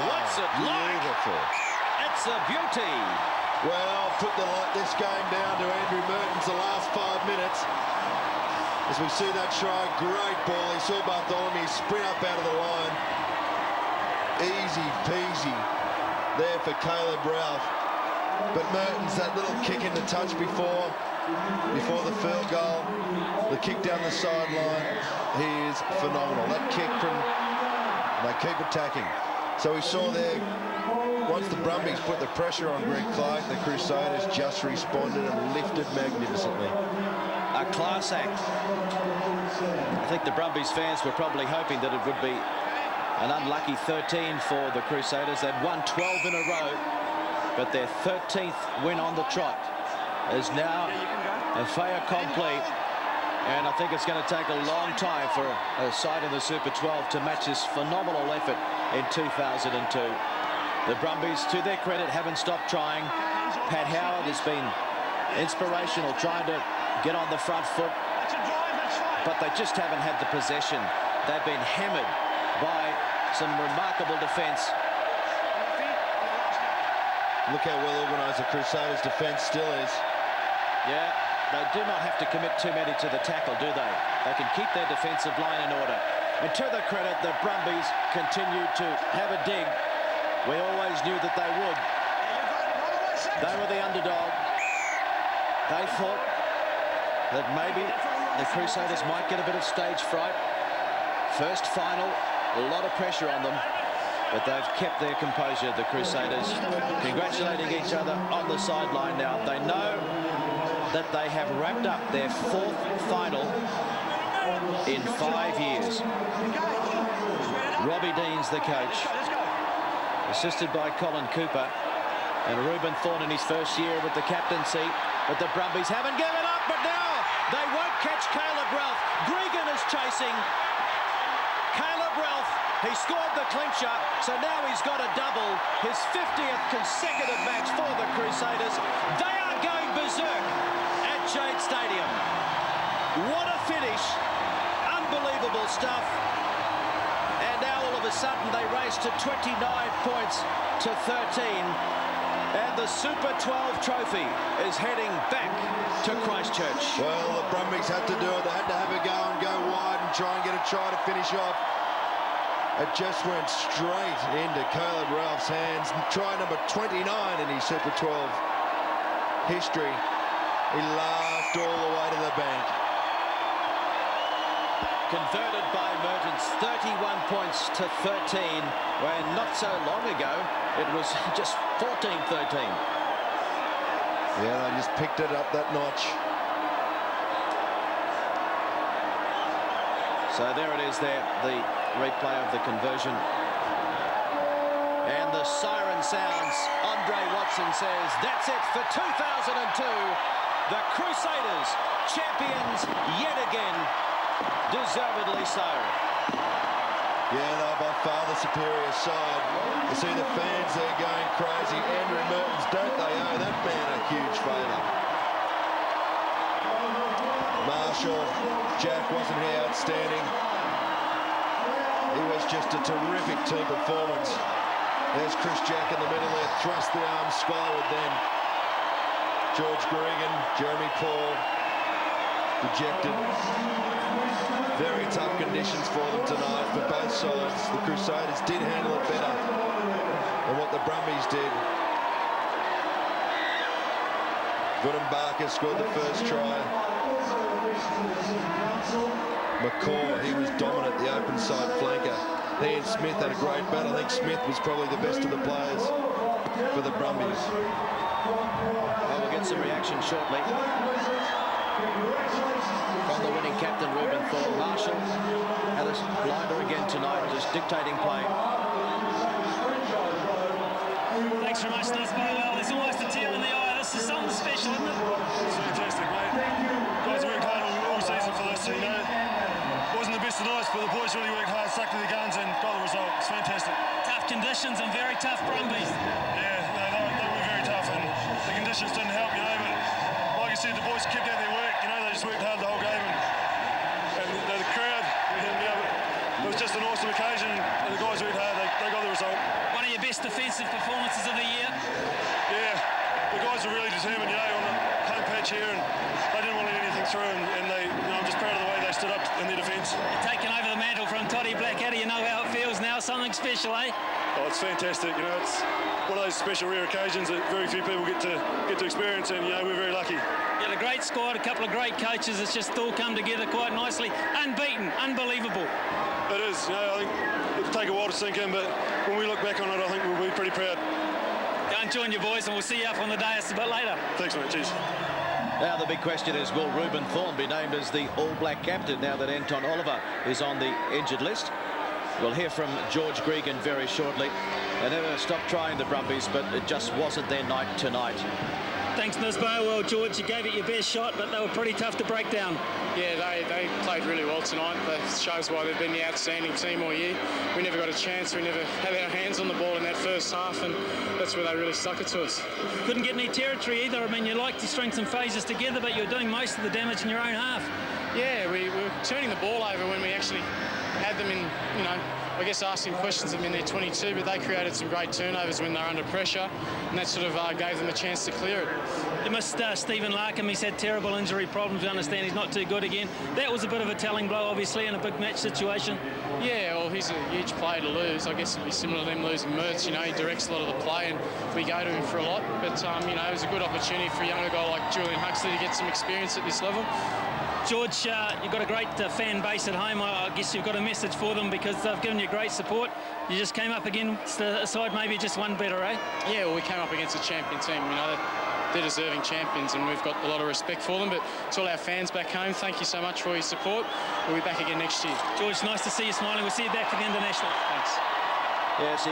What's it beautiful. Like? It's a beauty. Well, put this game down to Andrew Merhtens the last 5 minutes. As we see that try, great ball. He saw Bartholomew sprint up out of the line. Easy peasy there for Caleb Raplh. But Merhtens, that little kick in the touch before the field goal, the kick down the sideline, he is phenomenal. That kick from, they keep attacking. So we saw there, once the Brumbies put the pressure on Greg Clark, the Crusaders just responded and lifted magnificently. A class act. I think the Brumbies fans were probably hoping that it would be an unlucky 13 for the Crusaders. They'd won 12 in a row, but their 13th win on the trot is now a fait accompli. And I think it's going to take a long time for a side in the Super 12 to match this phenomenal effort in 2002. The Brumbies, to their credit, haven't stopped trying. Pat Howard has been inspirational, trying to get on the front foot, but they just haven't had the possession. They've been hammered by some remarkable defence. Look how well organised the Crusaders' defence still is. Yeah, they do not have to commit too many to the tackle, do they? They can keep their defensive line in order. And to their credit, the Brumbies continue to have a dig. We always knew that they would. They were the underdog. They thought that maybe the Crusaders might get a bit of stage fright. First final, a lot of pressure on them, but they've kept their composure, the Crusaders, congratulating each other on the sideline now. They know that they have wrapped up their 4th final in 5 years. Robbie Dean's the coach, assisted by Colin Cooper, and Rueben Thorne in his first year with the captaincy. But the Brumbies haven't given up, but now they won't catch Caleb Raplh. Gregan is chasing. Caleb Raplh, he scored the clincher, so now he's got a double, his 50th consecutive match for the Crusaders. They are going berserk at Jade Stadium. What a finish. Unbelievable stuff. And now all of a sudden they race to 29 points to 13. And the Super 12 trophy is heading back to Christchurch. Well, the Brumbies had to do it. They had to have a go and go wide and try and get a try to finish off. It just went straight into Caleb Ralph's hands. Try number 29 in his Super 12 history. He laughed all the way to the bank. Converted by Merhtens, 31 points to 13, when not so long ago it was just 14-13. Yeah, they just picked it up that notch. So there it is there, the replay of the conversion. And the siren sounds. Andre Watson says, that's it for 2002. The Crusaders, champions yet again. Deservedly so. Yeah, they're by far the superior side. You see the fans there going crazy. Andrew Merhtens, don't they owe that man a huge favour? Marshall, Jack wasn't he outstanding? He was just a terrific team performance. There's Chris Jack in the middle there, thrust the arms skyward then. George Gregan, Jeremy Paul, dejected. Very tough conditions for them tonight for both sides. The Crusaders did handle it better than what the Brumbies did. Vunibaka scored the first try. McCaw, he was dominant, the open side flanker. He and Smith had a great battle. I think Smith was probably the best of the players for the Brumbies. Well, we'll get some reaction shortly from the winning captain, Rueben. Thorne. Marshall had a blinder again tonight, just dictating play. Thanks very much, Nuts. Well, there's almost a tear in the eye. This is something special, isn't it? It's fantastic, mate. Guys worked hard all season for this, you know. Wasn't the best of nights, but the boys really worked hard, stuck to their guns and got the result. It's fantastic. Tough conditions and very tough Brumbies. Yeah, no, they were very tough and the conditions didn't help, you know, but like I said, the boys kept out their work, you know, they just worked hard the whole game and the crowd, you know, it was just an awesome occasion and the guys worked hard, they got the result. One of your best defensive performances of the year. Yeah, the guys were really determined, you know, on the home patch here and they didn't want to let anything through and they, you know, I'm just proud of the way they stood up in their defence. You're taking over the mantle from Toddy Blackadder. You know how it feels now, something special, eh? Oh, it's fantastic, you know, it's one of those special rare occasions that very few people get to experience and, you know, we're very lucky. You had a great squad, a couple of great coaches. It's just all come together quite nicely. Unbeaten, unbelievable. It is, you know, I think it'll take a while to sink in, but when we look back on it, I think we'll be pretty proud. Go and join your boys and we'll see you up on the dais a bit later. Thanks, mate. Cheers. Now the big question is, will Rueben Thorne be named as the All Black captain now that Anton Oliver is on the injured list? We'll hear from George Gregan very shortly. They never stopped trying, the Brumbies, but it just wasn't their night tonight. Thanks, Nisbo. Well, George, you gave it your best shot, but they were pretty tough to break down. Yeah, they played really well tonight. That shows why they've been the outstanding team all year. We never got a chance. We never had our hands on the ball in that first half, and that's where they really stuck it to us. Couldn't get any territory either. I mean, you like to string some phases together, but you're doing most of the damage in your own half. Yeah, we were turning the ball over when we actually had them in, you know, I guess asking questions of them in their 22, but they created some great turnovers when they're under pressure, and that sort of gave them a chance to clear it. You missed Stephen Larkham. He's had terrible injury problems. We understand he's not too good again. That was a bit of a telling blow, obviously, in a big match situation. Yeah, well, he's a huge player to lose. I guess it'd be similar to them losing Mertz. You know, he directs a lot of the play, and we go to him for a lot. But, you know, it was a good opportunity for a younger guy like Julian Huxley to get some experience at this level. George, you've got a great fan base at home. I guess you've got a message for them because they've given you great support. You just came up against a side maybe just one better, eh? Yeah, well, we came up against a champion team. You know, they're deserving champions, and we've got a lot of respect for them. But to all our fans back home, thank you so much for your support. We'll be back again next year. George, nice to see you smiling. We'll see you back for the International. Thanks. Yes,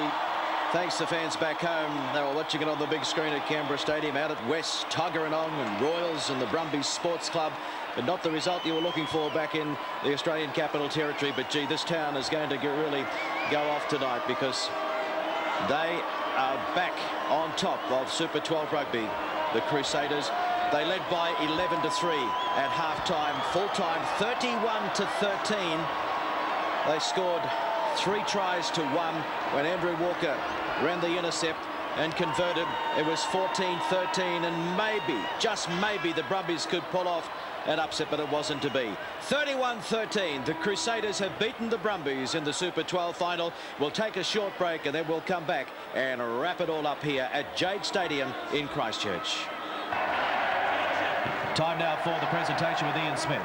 thanks to fans back home. They were watching it on the big screen at Canberra Stadium, out at West, Tuggeranong and Royals and the Brumbies Sports Club. But not the result you were looking for back in the Australian Capital Territory. But, gee, this town is going to really go off tonight because they are back on top of Super 12 Rugby. The Crusaders, they led by 11-3 at half-time. Full-time, 31-13. They scored 3 tries to 1 when Andrew Walker ran the intercept. and converted. It was 14-13, and maybe, just maybe, the Brumbies could pull off an upset, but it wasn't to be. 31-13, the Crusaders have beaten the Brumbies in the Super 12 final. We'll take a short break and then we'll come back and wrap it all up here at Jade Stadium in Christchurch. Time now for the presentation with Ian Smith.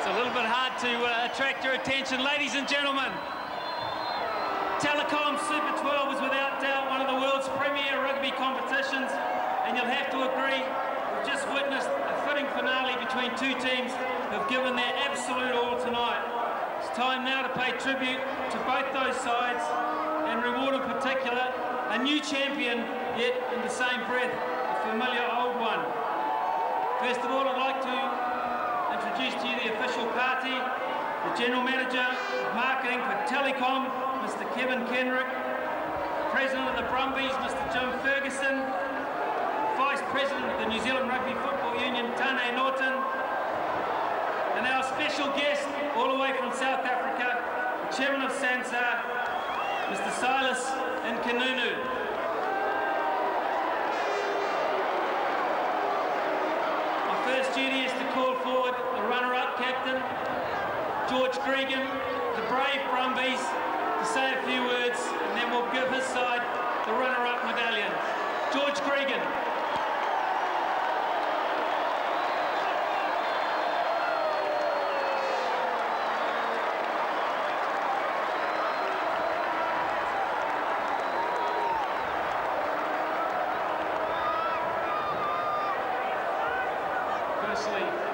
A little bit hard to attract your attention, ladies and gentlemen. Telecom Super 12 is without doubt one of the world's premier rugby competitions, and you'll have to agree we've just witnessed a fitting finale between two teams who've given their absolute all tonight. It's time now to pay tribute to both those sides and reward in particular a new champion, yet in the same breath a familiar old one. First of all, I'd like to introduce to you the official party, the General Manager of Marketing for Telecom, Mr. Kevin Kenrick, President of the Brumbies, Mr. Jim Ferguson, Vice President of the New Zealand Rugby Football Union, Tane Norton, and our special guest all the way from South Africa, the Chairman of SANSA, Mr. Silas Nkanunu. First duty is to call forward the runner-up captain, George Gregan, the brave Brumbies, to say a few words, and then we'll give his side the runner-up medallion. George Gregan.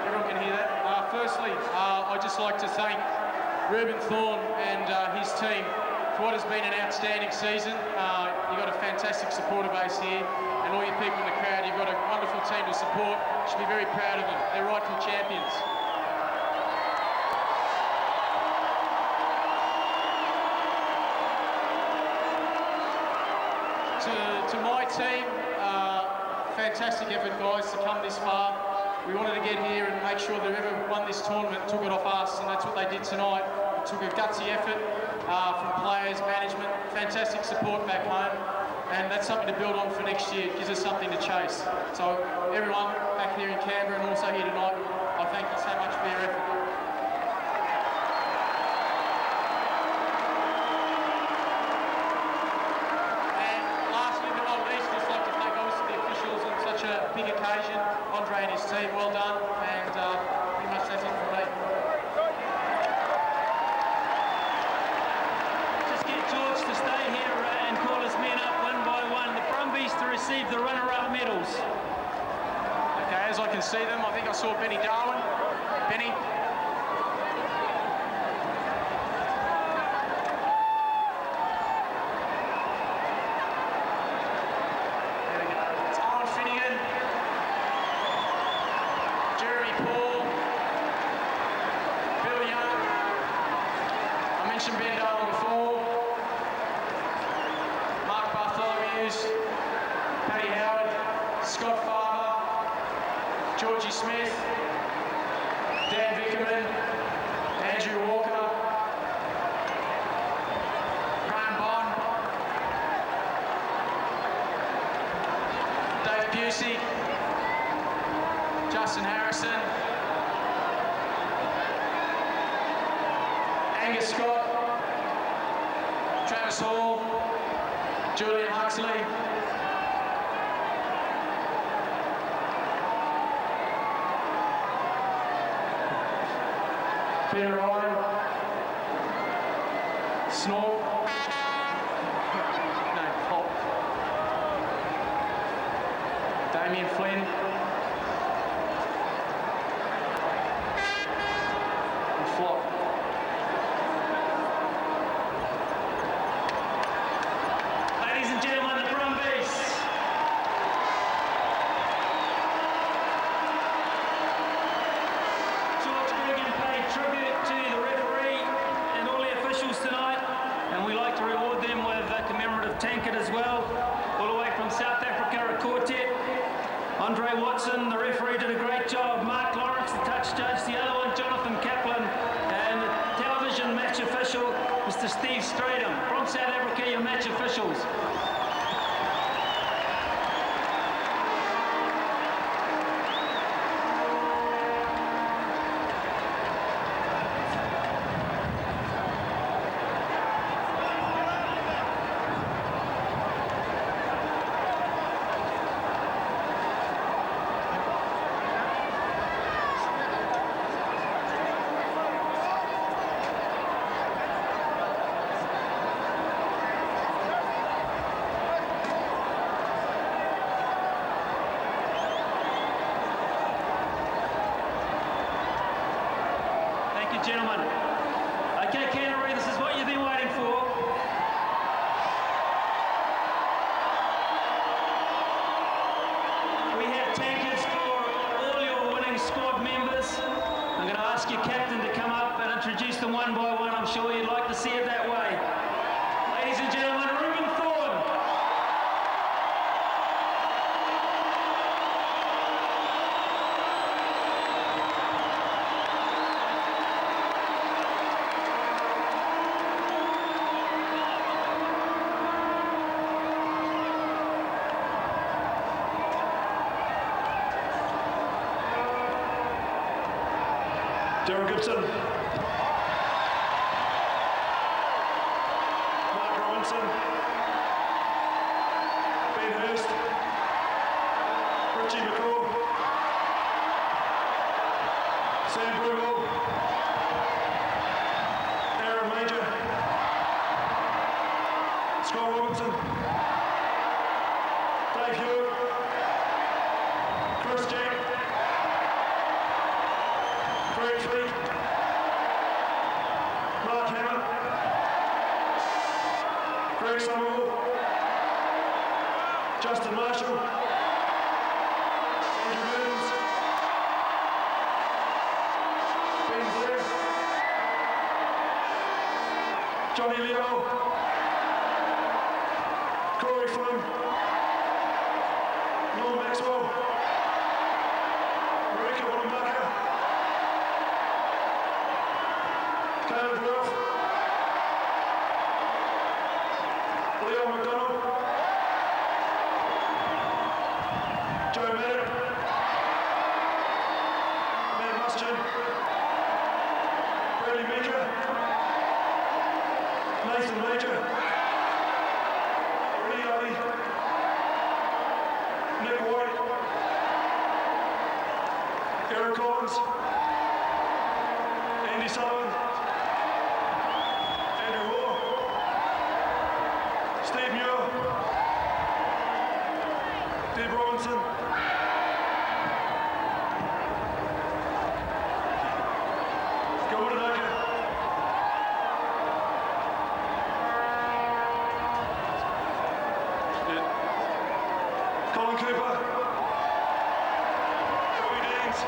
Everyone can hear that. Firstly, I'd just like to thank Rueben, Thorne and his team for what has been an outstanding season. You've got a fantastic supporter base here, and all you people in the crowd, you've got a wonderful team to support. You should be very proud of them. They're rightful champions. To my team, fantastic effort, guys, to come this far. We wanted to get here and make sure that whoever won this tournament took it off us, and that's what they did tonight. It took a gutsy effort from players, management, fantastic support back home, and that's something to build on for next year. It gives us something to chase. So everyone back here in Canberra and also here tonight, I thank you so much for your effort. Big occasion, Andre and his team, well done, and pretty much that's it from me. Just get George to stay here and call his men up one by one. The Brumbies to receive the runner-up medals. Okay, as I can see them, I think I saw Benny Darwin. Benny. Georgie Smith, Dan Vickerman, Andrew Walker, Graham Bond, Dave Busey, Justin Harrison, Angus Scott, Travis Hall, Julian Huxley, Peter Ryan, Snork, no, Pop, Damien Flynn, and Flop. Ladies and gentlemen, the Brumbies. George Gregan paid tribute to the referee and all the officials tonight, and we like to reward them with a commemorative tankard as well, all the way from South Africa, a quartet. Andre Watson, the referee, did a great job. Mark Lawrence, the touch judge. The other one, Jonathan Kaplan. And the television match official, Mr. Steve Stradham. From South Africa, your match officials. Gentlemen. Okay, Canterbury, this is what you've been waiting for. We have tankards for all your winning squad members. I'm going to ask your captain to come up and introduce them one by one. I'm sure you'd like to see it that way. Ladies and gentlemen, Rueben Thorne. Darren Gibson, Mark Robinson, Ben Hurst, Richie McCaw, Sam Brumbies, Aaron Major, Scott Robinson, Dave Hewitt, Chris Jack, Greg Fleet, Mark Hammer, Greg Somerville, Justin Marshall, Andrew Merhtens, Ben Blair, Johnny Leo, Corey Flynn, Norm Maxwell, Vunibaka, Caleb Wolf, Leo McDonald, Joe Maddock, Matt Muschin, Bradley Meeker, Nathan Major, Lee Ali, Nick White, Eric Collins, Andy Sullivan, Andrew Moore, Steve Muir, Deb Robinson, Vunibaka, Colin Cooper, Robbie Deans,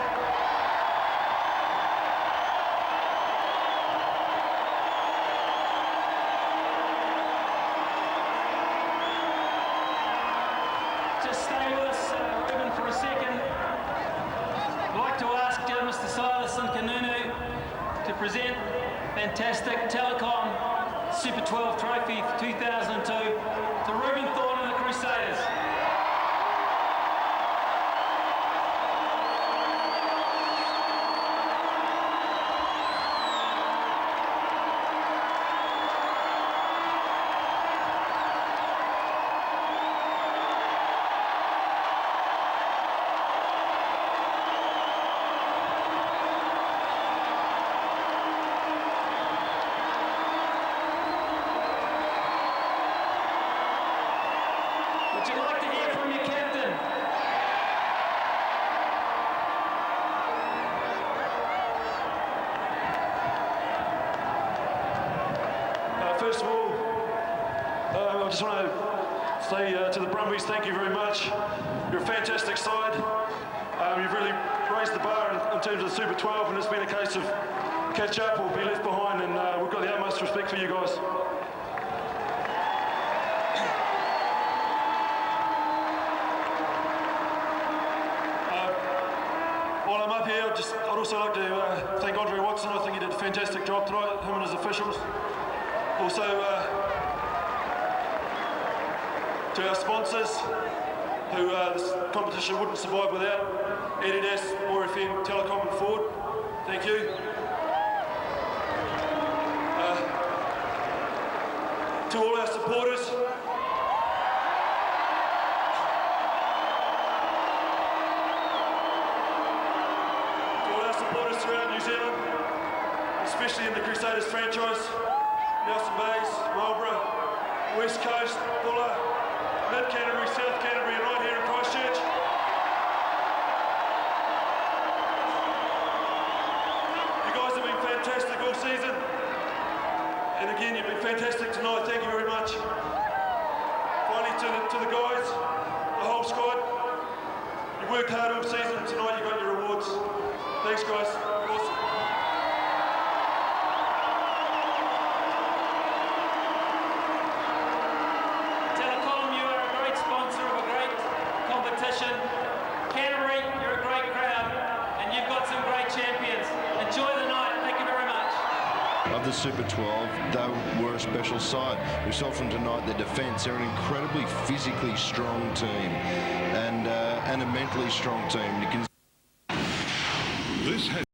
Just stay with us, Rueben, for a second. I'd like to ask Mr. Silas and Kanunu to present fantastic Telecom Super 12 trophy for 2002 to Rueben Thorne and the Crusaders. Would you like to hear from your captain? First of all, I just want to say to the Brumbies, thank you very much. You're a fantastic side. You've really raised the bar in terms of Super 12, and it's been a case of catch up or be left behind, and we've got the utmost respect for you guys. up here, I'd also like to thank Andre Watson. I think he did a fantastic job tonight, him and his officials. Also, to our sponsors, who this competition wouldn't survive without, Adidas, ORFM, Telecom and Ford. Thank you. To all our supporters, throughout New Zealand, especially in the Crusaders franchise, Nelson Bays, Marlborough, West Coast, Buller, Mid Canterbury, South Canterbury, and right here in Christchurch. You guys have been fantastic all season, and again, you've been fantastic tonight. Thank you very much. Finally, to the guys, the whole squad, you worked hard all season, and tonight you got your rewards. Thanks, guys. Awesome. Telecom, you are a great sponsor of a great competition. Canterbury, you're a great crowd, and you've got some great champions. Enjoy the night. Thank you very much. Of the Super 12, they were a special side. We saw from tonight their defence. They're an incredibly physically strong team and a mentally strong team. You can. This has